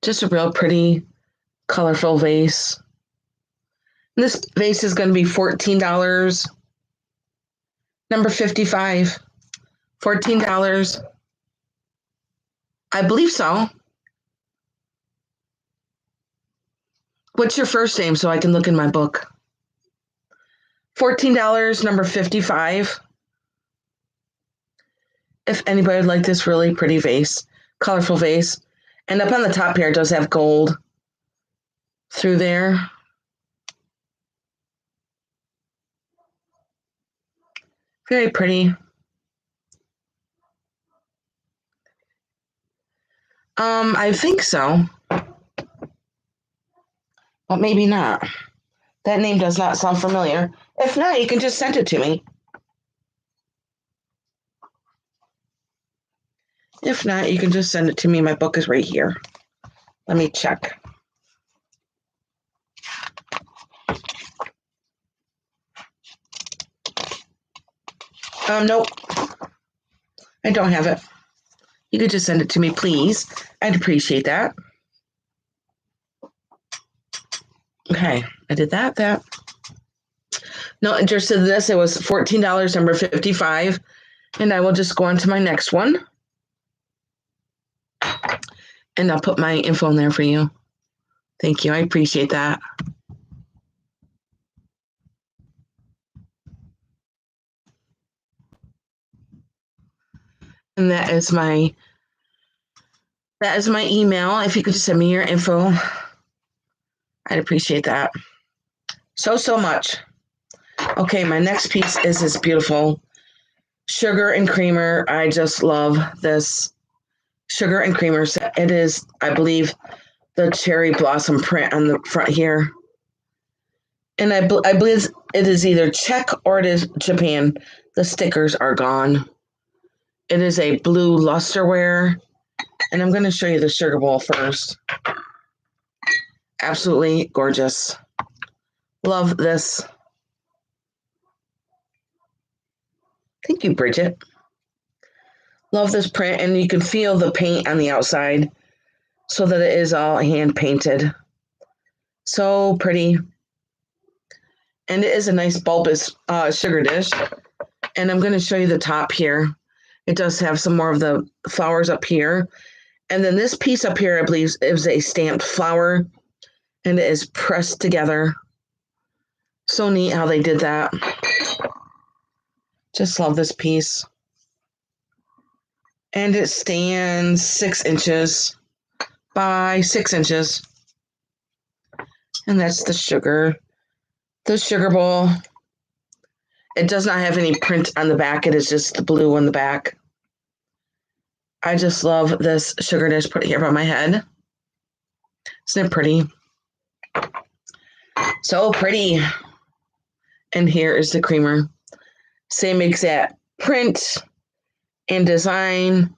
Just a real pretty, colorful vase. And this vase is going to be $14, number 55. $14. I believe so. What's your first name so I can look in my book? $14, number 55. if anybody would like this really pretty vase, colorful vase. And up on the top here, it does have gold through there. Very pretty. I think so. But maybe not. That name does not sound familiar. If not, you can just send it to me. If not, you can just send it to me. My book is right here. Let me check. Nope. I don't have it. You could just send it to me, please. I'd appreciate that. Okay, I did that. No interested in this. It was $14, number 55. And I will just go on to my next one. And I'll put my info in there for you. Thank you. I appreciate that. And that is my email. If you could just send me your info, I'd appreciate that so much. Okay, my next piece is this beautiful sugar and creamer. I just love this sugar and creamer set. It is, I believe, the cherry blossom print on the front here. And I believe it is either Czech or it is Japan. The stickers are gone. It is a blue lusterware. And I'm going to show you the sugar bowl first. Absolutely gorgeous. Love this. Thank you, Bridget. Love this print. And you can feel the paint on the outside so that it is all hand painted. So pretty. And it is a nice bulbous sugar dish. And I'm going to show you the top here. It does have some more of the flowers up here. And then this piece up here, I believe, is a stamped flower. And it is pressed together. So neat how they did that. Just love this piece. And it stands 6 inches by 6 inches. And that's the sugar bowl. It does not have any print on the back. It is just the blue on the back. I just love this sugar dish. Put it here by my head. Isn't it pretty? So pretty. And here is the creamer. Same exact print and design.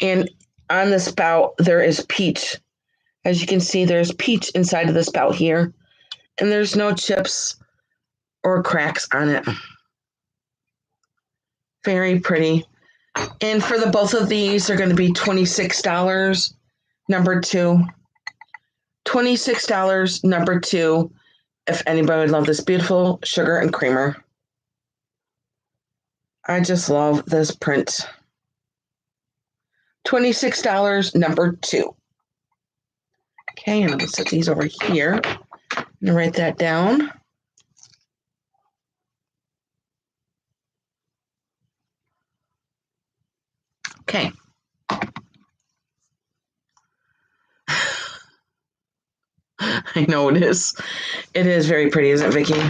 And on the spout, there is peach. As you can see, there's peach inside of the spout here. And there's no chips or cracks on it. Very pretty. And for the both of these, they're going to be $26, number 2. $26, number 2, if anybody would love this beautiful sugar and creamer. I just love this print. $26, number 2. Okay, and I'm going to set these over here and write that down. Okay. I know it is. It is very pretty, isn't it, Vicki?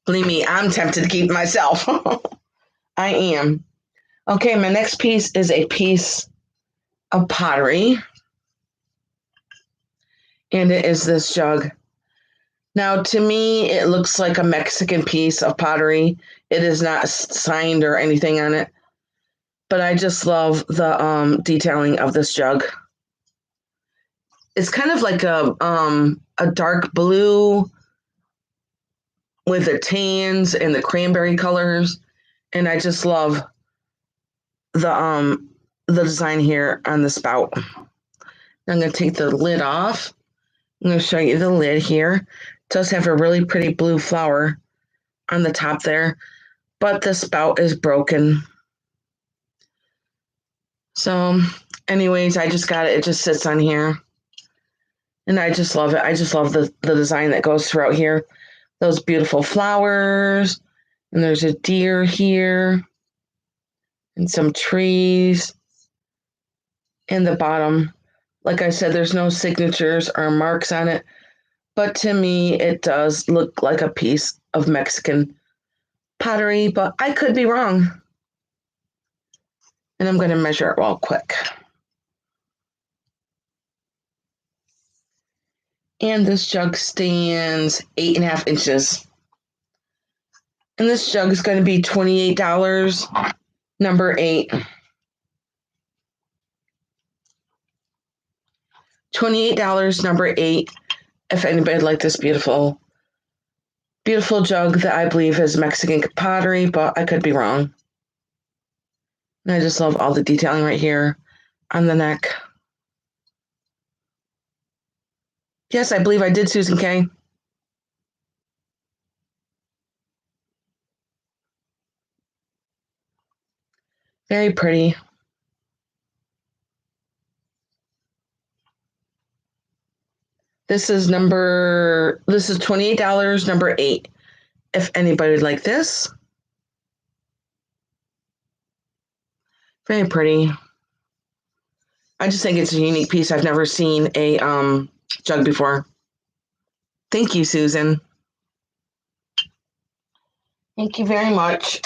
Believe me, I'm tempted to keep it myself. I am. Okay, my next piece is a piece of pottery. And it is this jug. Now, to me, it looks like a Mexican piece of pottery. It is not signed or anything on it. But I just love the detailing of this jug. It's kind of like a dark blue with the tans and the cranberry colors. And I just love the design here on the spout. I'm going to take the lid off. I'm going to show you the lid here. It does have a really pretty blue flower on the top there, but the spout is broken. So anyways, I just got it. It just sits on here. And I just love it. I just love the design that goes throughout here. Those beautiful flowers. And there's a deer here. and some trees in the bottom. Like I said, there's no signatures or marks on it, but to me, it does look like a piece of Mexican pottery, but I could be wrong. And I'm going to measure it real quick. And this jug stands 8.5 inches. And this jug is going to be $28, number 8. $28, number 8. If anybody would like this beautiful, beautiful jug that I believe is Mexican pottery, but I could be wrong. And I just love all the detailing right here on the neck. Yes, I believe I did, Susan K. Very pretty. This is $28, number 8. If anybody would like this. Very pretty. I just think it's a unique piece. I've never seen a jug before. Thank you, Susan. Thank you very much.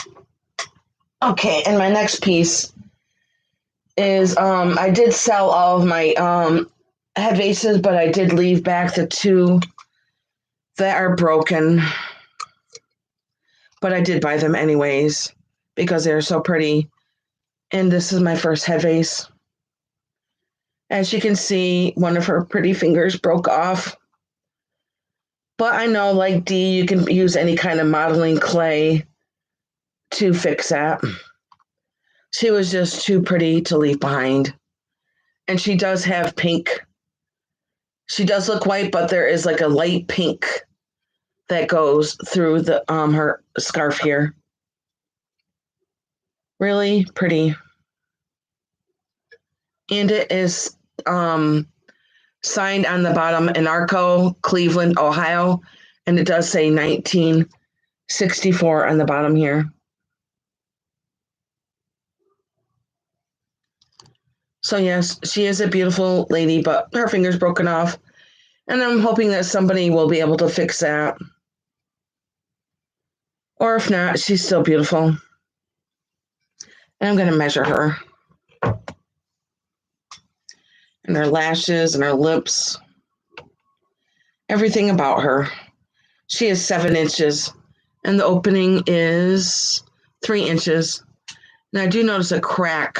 Okay, and my next piece is I did sell all of my head vases, but I did leave back the 2 that are broken. But I did buy them anyways because they're so pretty. And this is my first head vase. As you can see, one of her pretty fingers broke off. But I know, like Dee, you can use any kind of modeling clay to fix that. She was just too pretty to leave behind. And she does have pink. She does look white, but there is like a light pink that goes through the her scarf here. Really pretty. And it is signed on the bottom, Anarco, Cleveland, Ohio. And it does say 1964 on the bottom here. So yes, she is a beautiful lady, but her finger's broken off. And I'm hoping that somebody will be able to fix that. Or if not, she's still beautiful. And I'm going to measure her. And her lashes and her lips. Everything about her. She is 7 inches. And the opening is 3 inches. And I do notice a crack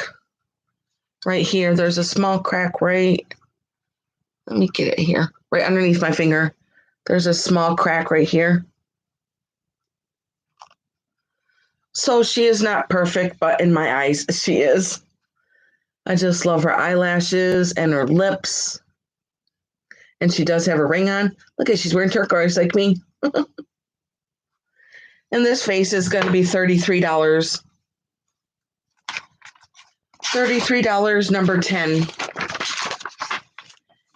right here. There's a small crack right. Let me get it here. Right underneath my finger. There's a small crack right here. So she is not perfect, but in my eyes, she is. I just love her eyelashes and her lips. And she does have a ring on. Look at, she's wearing turquoise like me. And this vase is going to be $33. $33, number 10.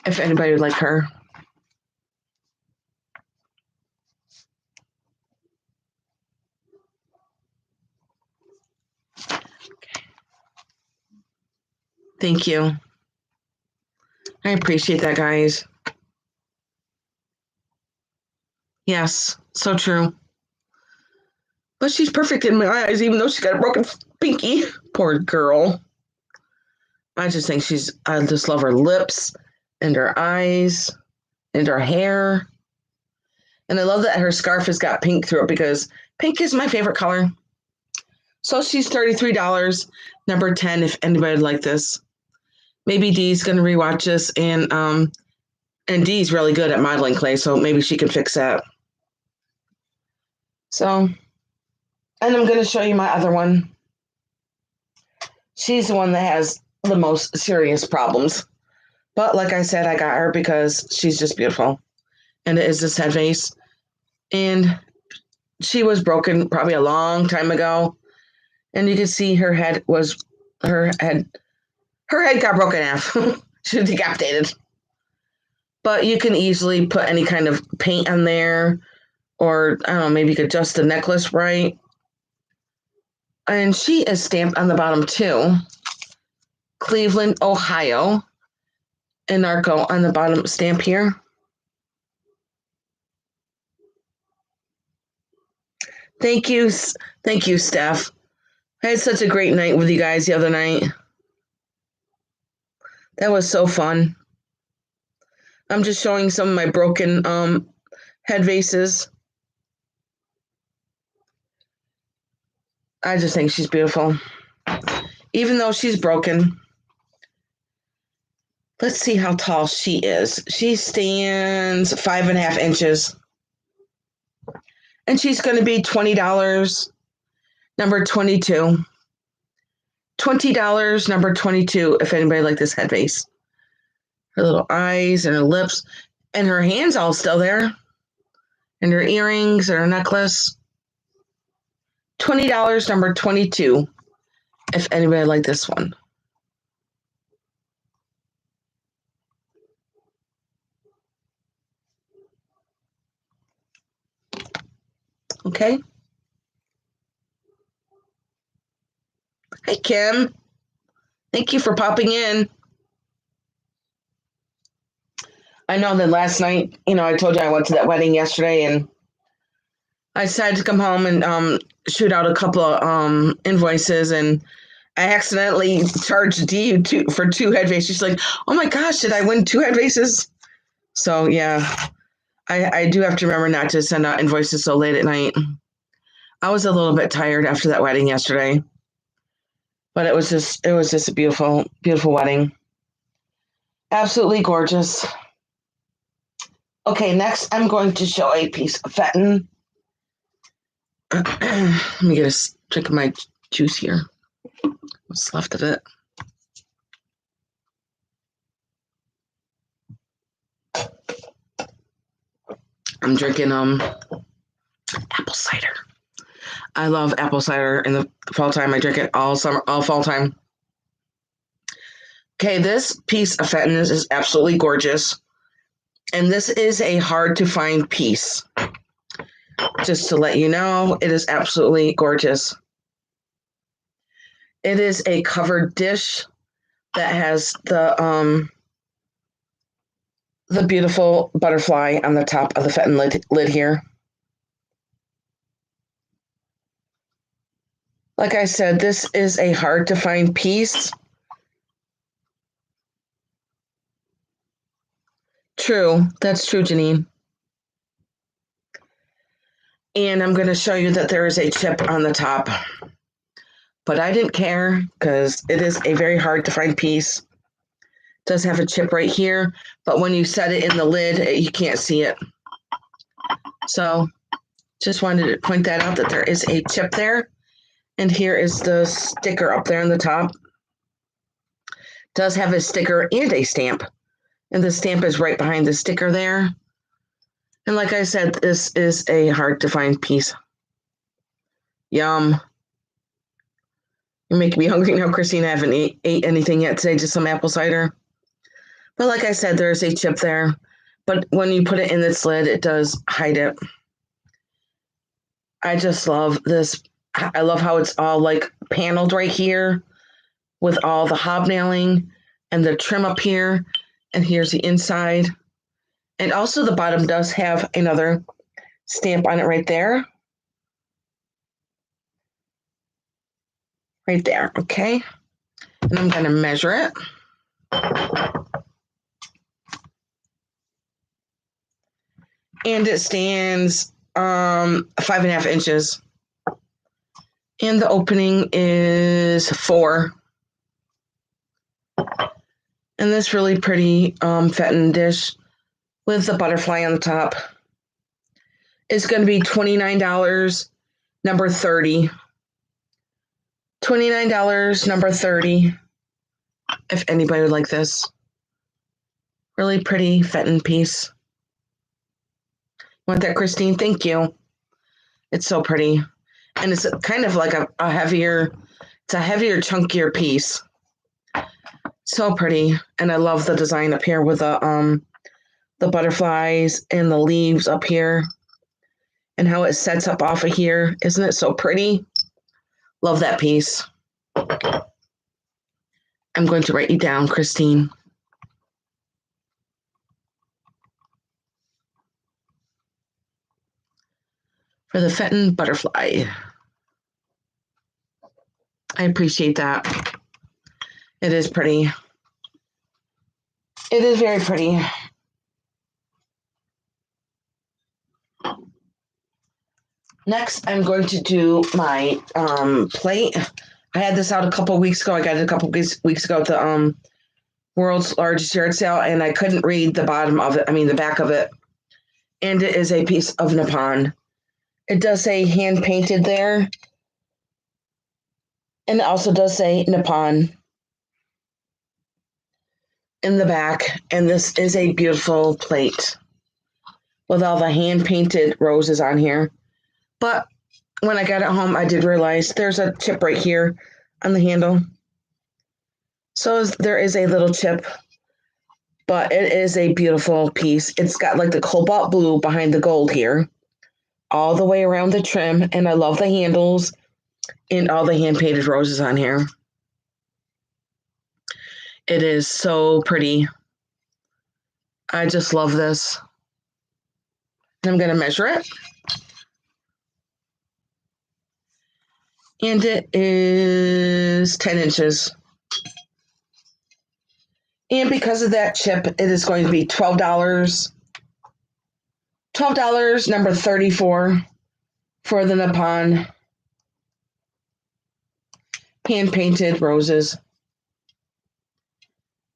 If anybody would like her. Thank you. I appreciate that, guys. Yes, so true. But she's perfect in my eyes, even though she's got a broken pinky. Poor girl. I just love her lips and her eyes and her hair. And I love that her scarf has got pink through it because pink is my favorite color. So she's $33, number 10, if anybody would like this. Maybe Dee's going to rewatch this, and Dee's really good at modeling clay, so maybe she can fix that. So, and I'm going to show you my other one. She's the one that has the most serious problems. But like I said, I got her because she's just beautiful. And it is this head vase. And she was broken probably a long time ago. And you can see her head got broken in half. She was decapitated. But you can easily put any kind of paint on there. Or, I don't know, maybe you could adjust the necklace right. And she is stamped on the bottom too. Cleveland, Ohio. And Narco on the bottom stamp here. Thank you, Steph. I had such a great night with you guys the other night. That was so fun. I'm just showing some of my broken head vases. I just think she's beautiful. Even though she's broken. Let's see how tall she is. She stands 5.5 inches. And she's going to be $20, number 22. $20, number 22, if anybody like this head vase. Her little eyes and her lips and her hands all still there. And her earrings and her necklace. $20, number 22, if anybody like this one. Okay. Hi, Kim. Thank you for popping in. I know that last night, I told you I went to that wedding yesterday, and I decided to come home and shoot out a couple of invoices, and I accidentally charged Dee for 2 head vases. She's like, "Oh my gosh, did I win 2 head vases?" So yeah, I do have to remember not to send out invoices so late at night. I was a little bit tired after that wedding yesterday, but it was just a beautiful, beautiful wedding. Absolutely gorgeous. Okay, next I'm going to show a piece of fenton. Let me get a drink of my juice here. What's left of it? I'm drinking apple cider. I love apple cider in the fall time. I drink it all fall time. Okay, this piece of fenton is absolutely gorgeous. And this is a hard to find piece. Just to let you know, it is absolutely gorgeous. It is a covered dish that has the beautiful butterfly on the top of the fenton lid here. Like I said, this is a hard to find piece. True, that's true, Janine. And I'm going to show you that there is a chip on the top. But I didn't care because it is a very hard to find piece. It does have a chip right here, but when you set it in the lid, you can't see it. So just wanted to point that out, that there is a chip there. And here is the sticker up there on the top. It does have a sticker and a stamp. And the stamp is right behind the sticker there. And like I said, this is a hard to find piece. Yum. You're making me hungry now, Christine. I haven't ate anything yet today, just some apple cider. But like I said, there's a chip there. But when you put it in its lid, it does hide it. I just love this. I love how it's all like paneled right here with all the hobnailing and the trim up here. And here's the inside. And also the bottom does have another stamp on it right there. Right there, okay? And I'm going to measure it. And it stands 5.5 inches. And the opening is 4. And this really pretty fenton dish with the butterfly on the top is going to be $29, number 30. $29, number 30, if anybody would like this. Really pretty fenton piece. Want that, Christine? Thank you. It's so pretty. And it's kind of like a heavier, chunkier piece. So pretty. And I love the design up here with the butterflies and the leaves up here. And how it sets up off of here. Isn't it so pretty? Love that piece. I'm going to write you down, Christine. For the fenton butterfly. I appreciate that. It is pretty. It is very pretty. Next, I'm going to do my plate. I had this out a couple of weeks ago. I got it a couple of weeks ago at the world's largest yard sale, and I couldn't read the bottom of it. I mean, the back of it. And it is a piece of Nippon. It does say hand painted there. And it also does say Nippon in the back. And this is a beautiful plate with all the hand painted roses on here. But when I got it home, I did realize there's a chip right here on the handle. So there is a little chip, but it is a beautiful piece. It's got like the cobalt blue behind the gold here, all the way around the trim. And I love the handles and all the hand painted roses on here. It is so pretty. I just love this. I'm going to measure it. And it is 10 inches. And because of that chip, it is going to be $12. $12, number 34 for the Nippon hand-painted roses.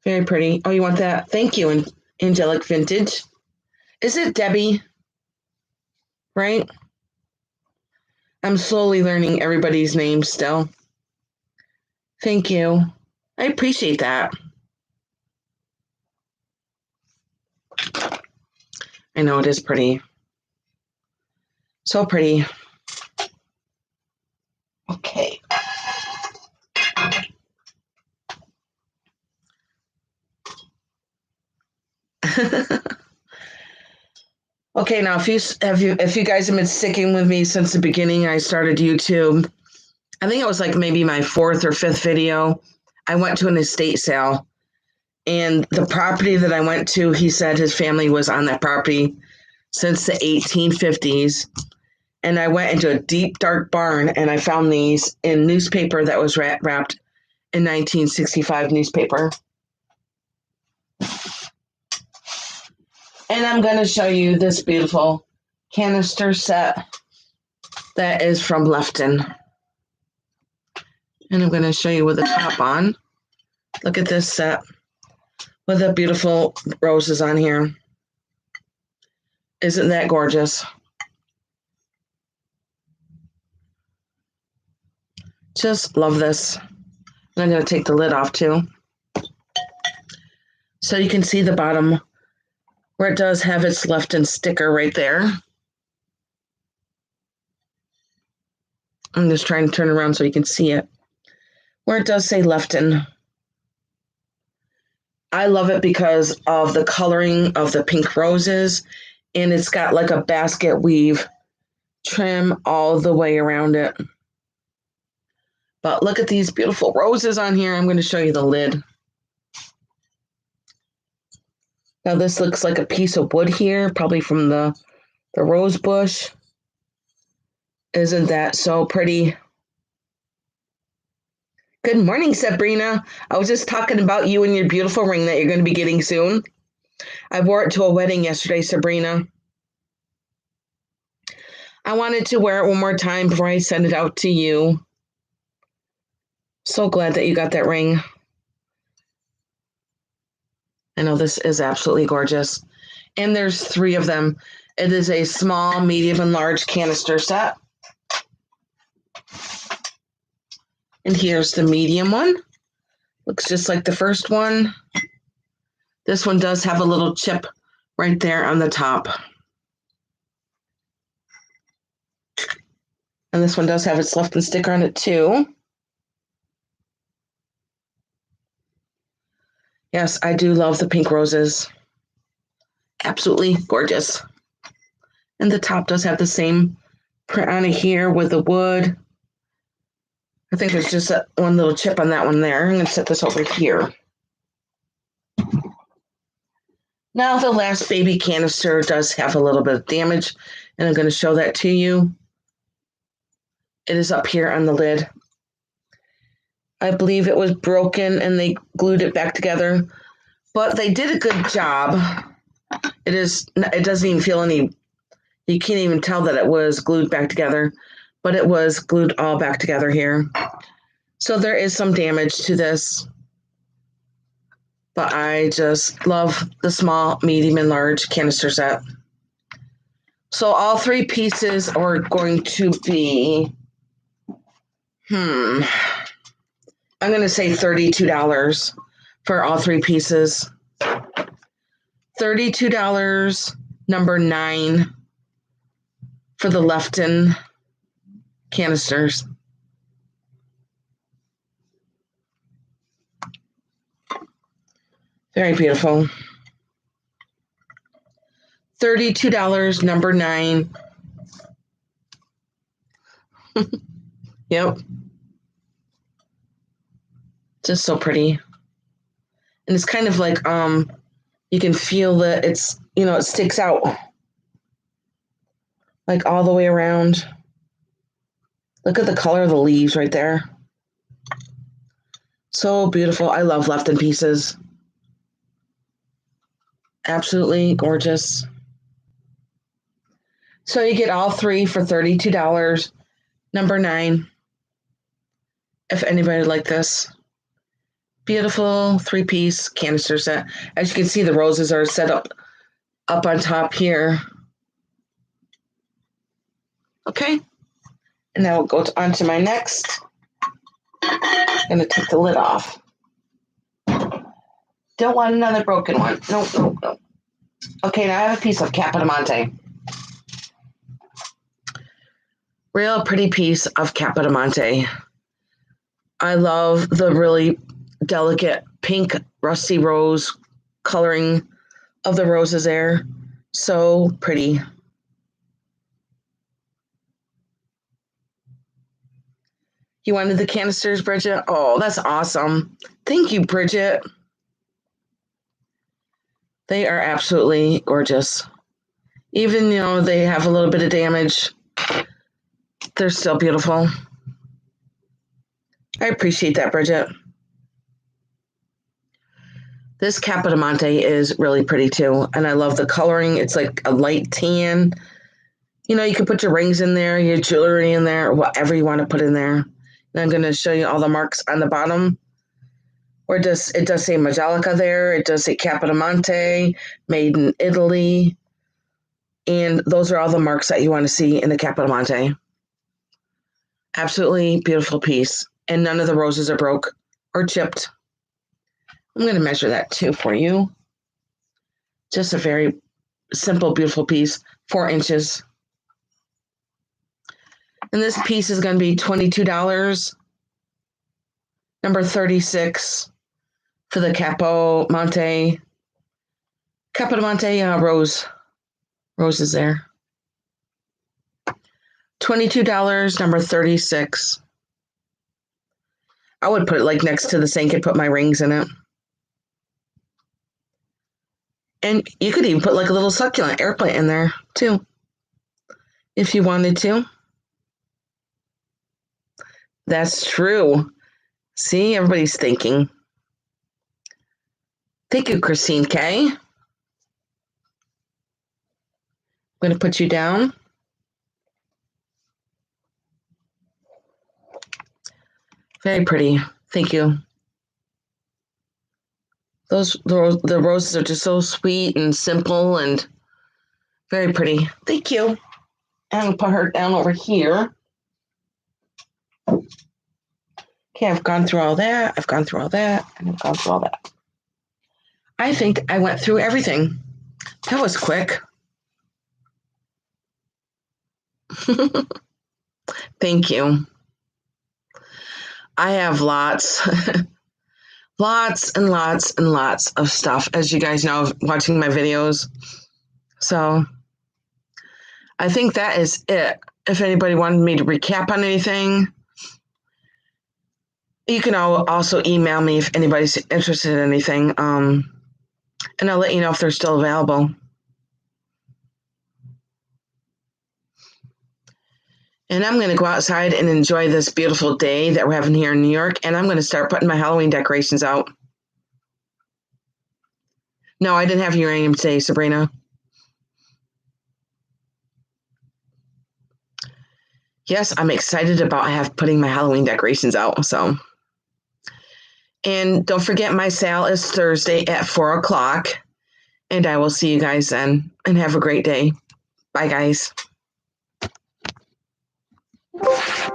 Very pretty. Oh, you want that? Thank you, Angelic Vintage. Is it Debbie? Right? I'm slowly learning everybody's names still. Thank you. I appreciate that. I know it is pretty. So pretty. Okay. Okay, now if you guys have been sticking with me since the beginning, I started YouTube. I think it was like maybe my 4th or 5th video. I went to an estate sale, and the property that I went to, he said his family was on that property since the 1850s. And I went into a deep, dark barn, and I found these in newspaper that was wrapped in 1965 newspaper. And I'm going to show you this beautiful canister set that is from Lefton. And I'm going to show you with the top on. Look at this set with the beautiful roses on here. Isn't that gorgeous? Just love this. And I'm going to take the lid off too. So you can see the bottom where it does have its Lefton sticker right there. I'm just trying to turn around so you can see it. Where it does say Lefton. I love it because of the coloring of the pink roses, and it's got like a basket weave trim all the way around it. But look at these beautiful roses on here. I'm going to show you the lid. Now this looks like a piece of wood here, probably from the rose bush. Isn't that so pretty? Good morning, Sabrina. I was just talking about you and your beautiful ring that you're going to be getting soon. I wore it to a wedding yesterday, Sabrina. I wanted to wear it one more time before I send it out to you. So glad that you got that ring. I know this is absolutely gorgeous. And there's 3 of them. It is a small, medium, and large canister set. And here's the medium one. Looks just like the first one. This one does have a little chip right there on the top. And this one does have its Lefton sticker on it too. Yes, I do love the pink roses. Absolutely gorgeous. And the top does have the same print on it here with the wood. I think there's just one little chip on that one there. I'm going to set this over here. Now the last baby canister does have a little bit of damage, and I'm going to show that to you. It is up here on the lid. I believe it was broken and they glued it back together, but they did a good job. It doesn't even feel any, you can't even tell that it was glued back together, but it was glued all back together here. So there is some damage to this, but I just love the small, medium, and large canister set. So all three pieces are going to be, I'm going to say $32 for all three pieces. $32, number 9 for the Lefton canisters. Very beautiful. $32, number 9. Yep. Just so pretty. And it's kind of like, you can feel that it's, it sticks out like all the way around. Look at the color of the leaves right there. So beautiful. I love Lefton pieces. Absolutely gorgeous. So you get all three for $32, number 9. If anybody would like this. Beautiful 3-piece canister set. As you can see, the roses are set up on top here. Okay. And now we'll go on to my next. I'm going to take the lid off. Don't want another broken one. Nope. Okay, now I have a piece of Capodimonte. Real pretty piece of Capodimonte. I love the really delicate pink rusty rose coloring of the roses there. So pretty. You wanted the canisters, Bridget? Oh, that's awesome. Thank you, Bridget. They are absolutely gorgeous. Even, they have a little bit of damage, they're still beautiful. I appreciate that, Bridget. This Capodimonte is really pretty too, and I love the coloring. It's like a light tan. You can put your rings in there, your jewelry in there, whatever you want to put in there. And I'm going to show you all the marks on the bottom. Where it does say Majolica there. It does say Capodimonte, made in Italy. And those are all the marks that you want to see in the Capodimonte. Absolutely beautiful piece. And none of the roses are broke or chipped. I'm going to measure that too for you. Just a very simple, beautiful piece, 4 inches. And this piece is going to be $22, number 36 for the Capodimonte roses there. $22, number 36. I would put it like next to the sink and put my rings in it. And you could even put like a little succulent air plant in there too, if you wanted to. That's true. See, everybody's thinking. Thank you, Christine K. I'm going to put you down. Very pretty. Thank you. The roses are just so sweet and simple and very pretty. Thank you. And I'm going to put her down over here. Okay, I've gone through all that. And I've gone through all that. I think I went through everything. That was quick. Thank you. I have lots and lots and lots of stuff, as you guys know, watching my videos. So I think that is it. If anybody wanted me to recap on anything, You can also email me if anybody's interested in anything, and I'll let you know if they're still available. And I'm going to go outside and enjoy this beautiful day that we're having here in New York, and I'm going to start putting my Halloween decorations out. No, I didn't have uranium today, Sabrina. Yes, I'm excited about putting my Halloween decorations out. So, and don't forget, my sale is Thursday at 4:00, and I will see you guys then. And have a great day. Bye, guys.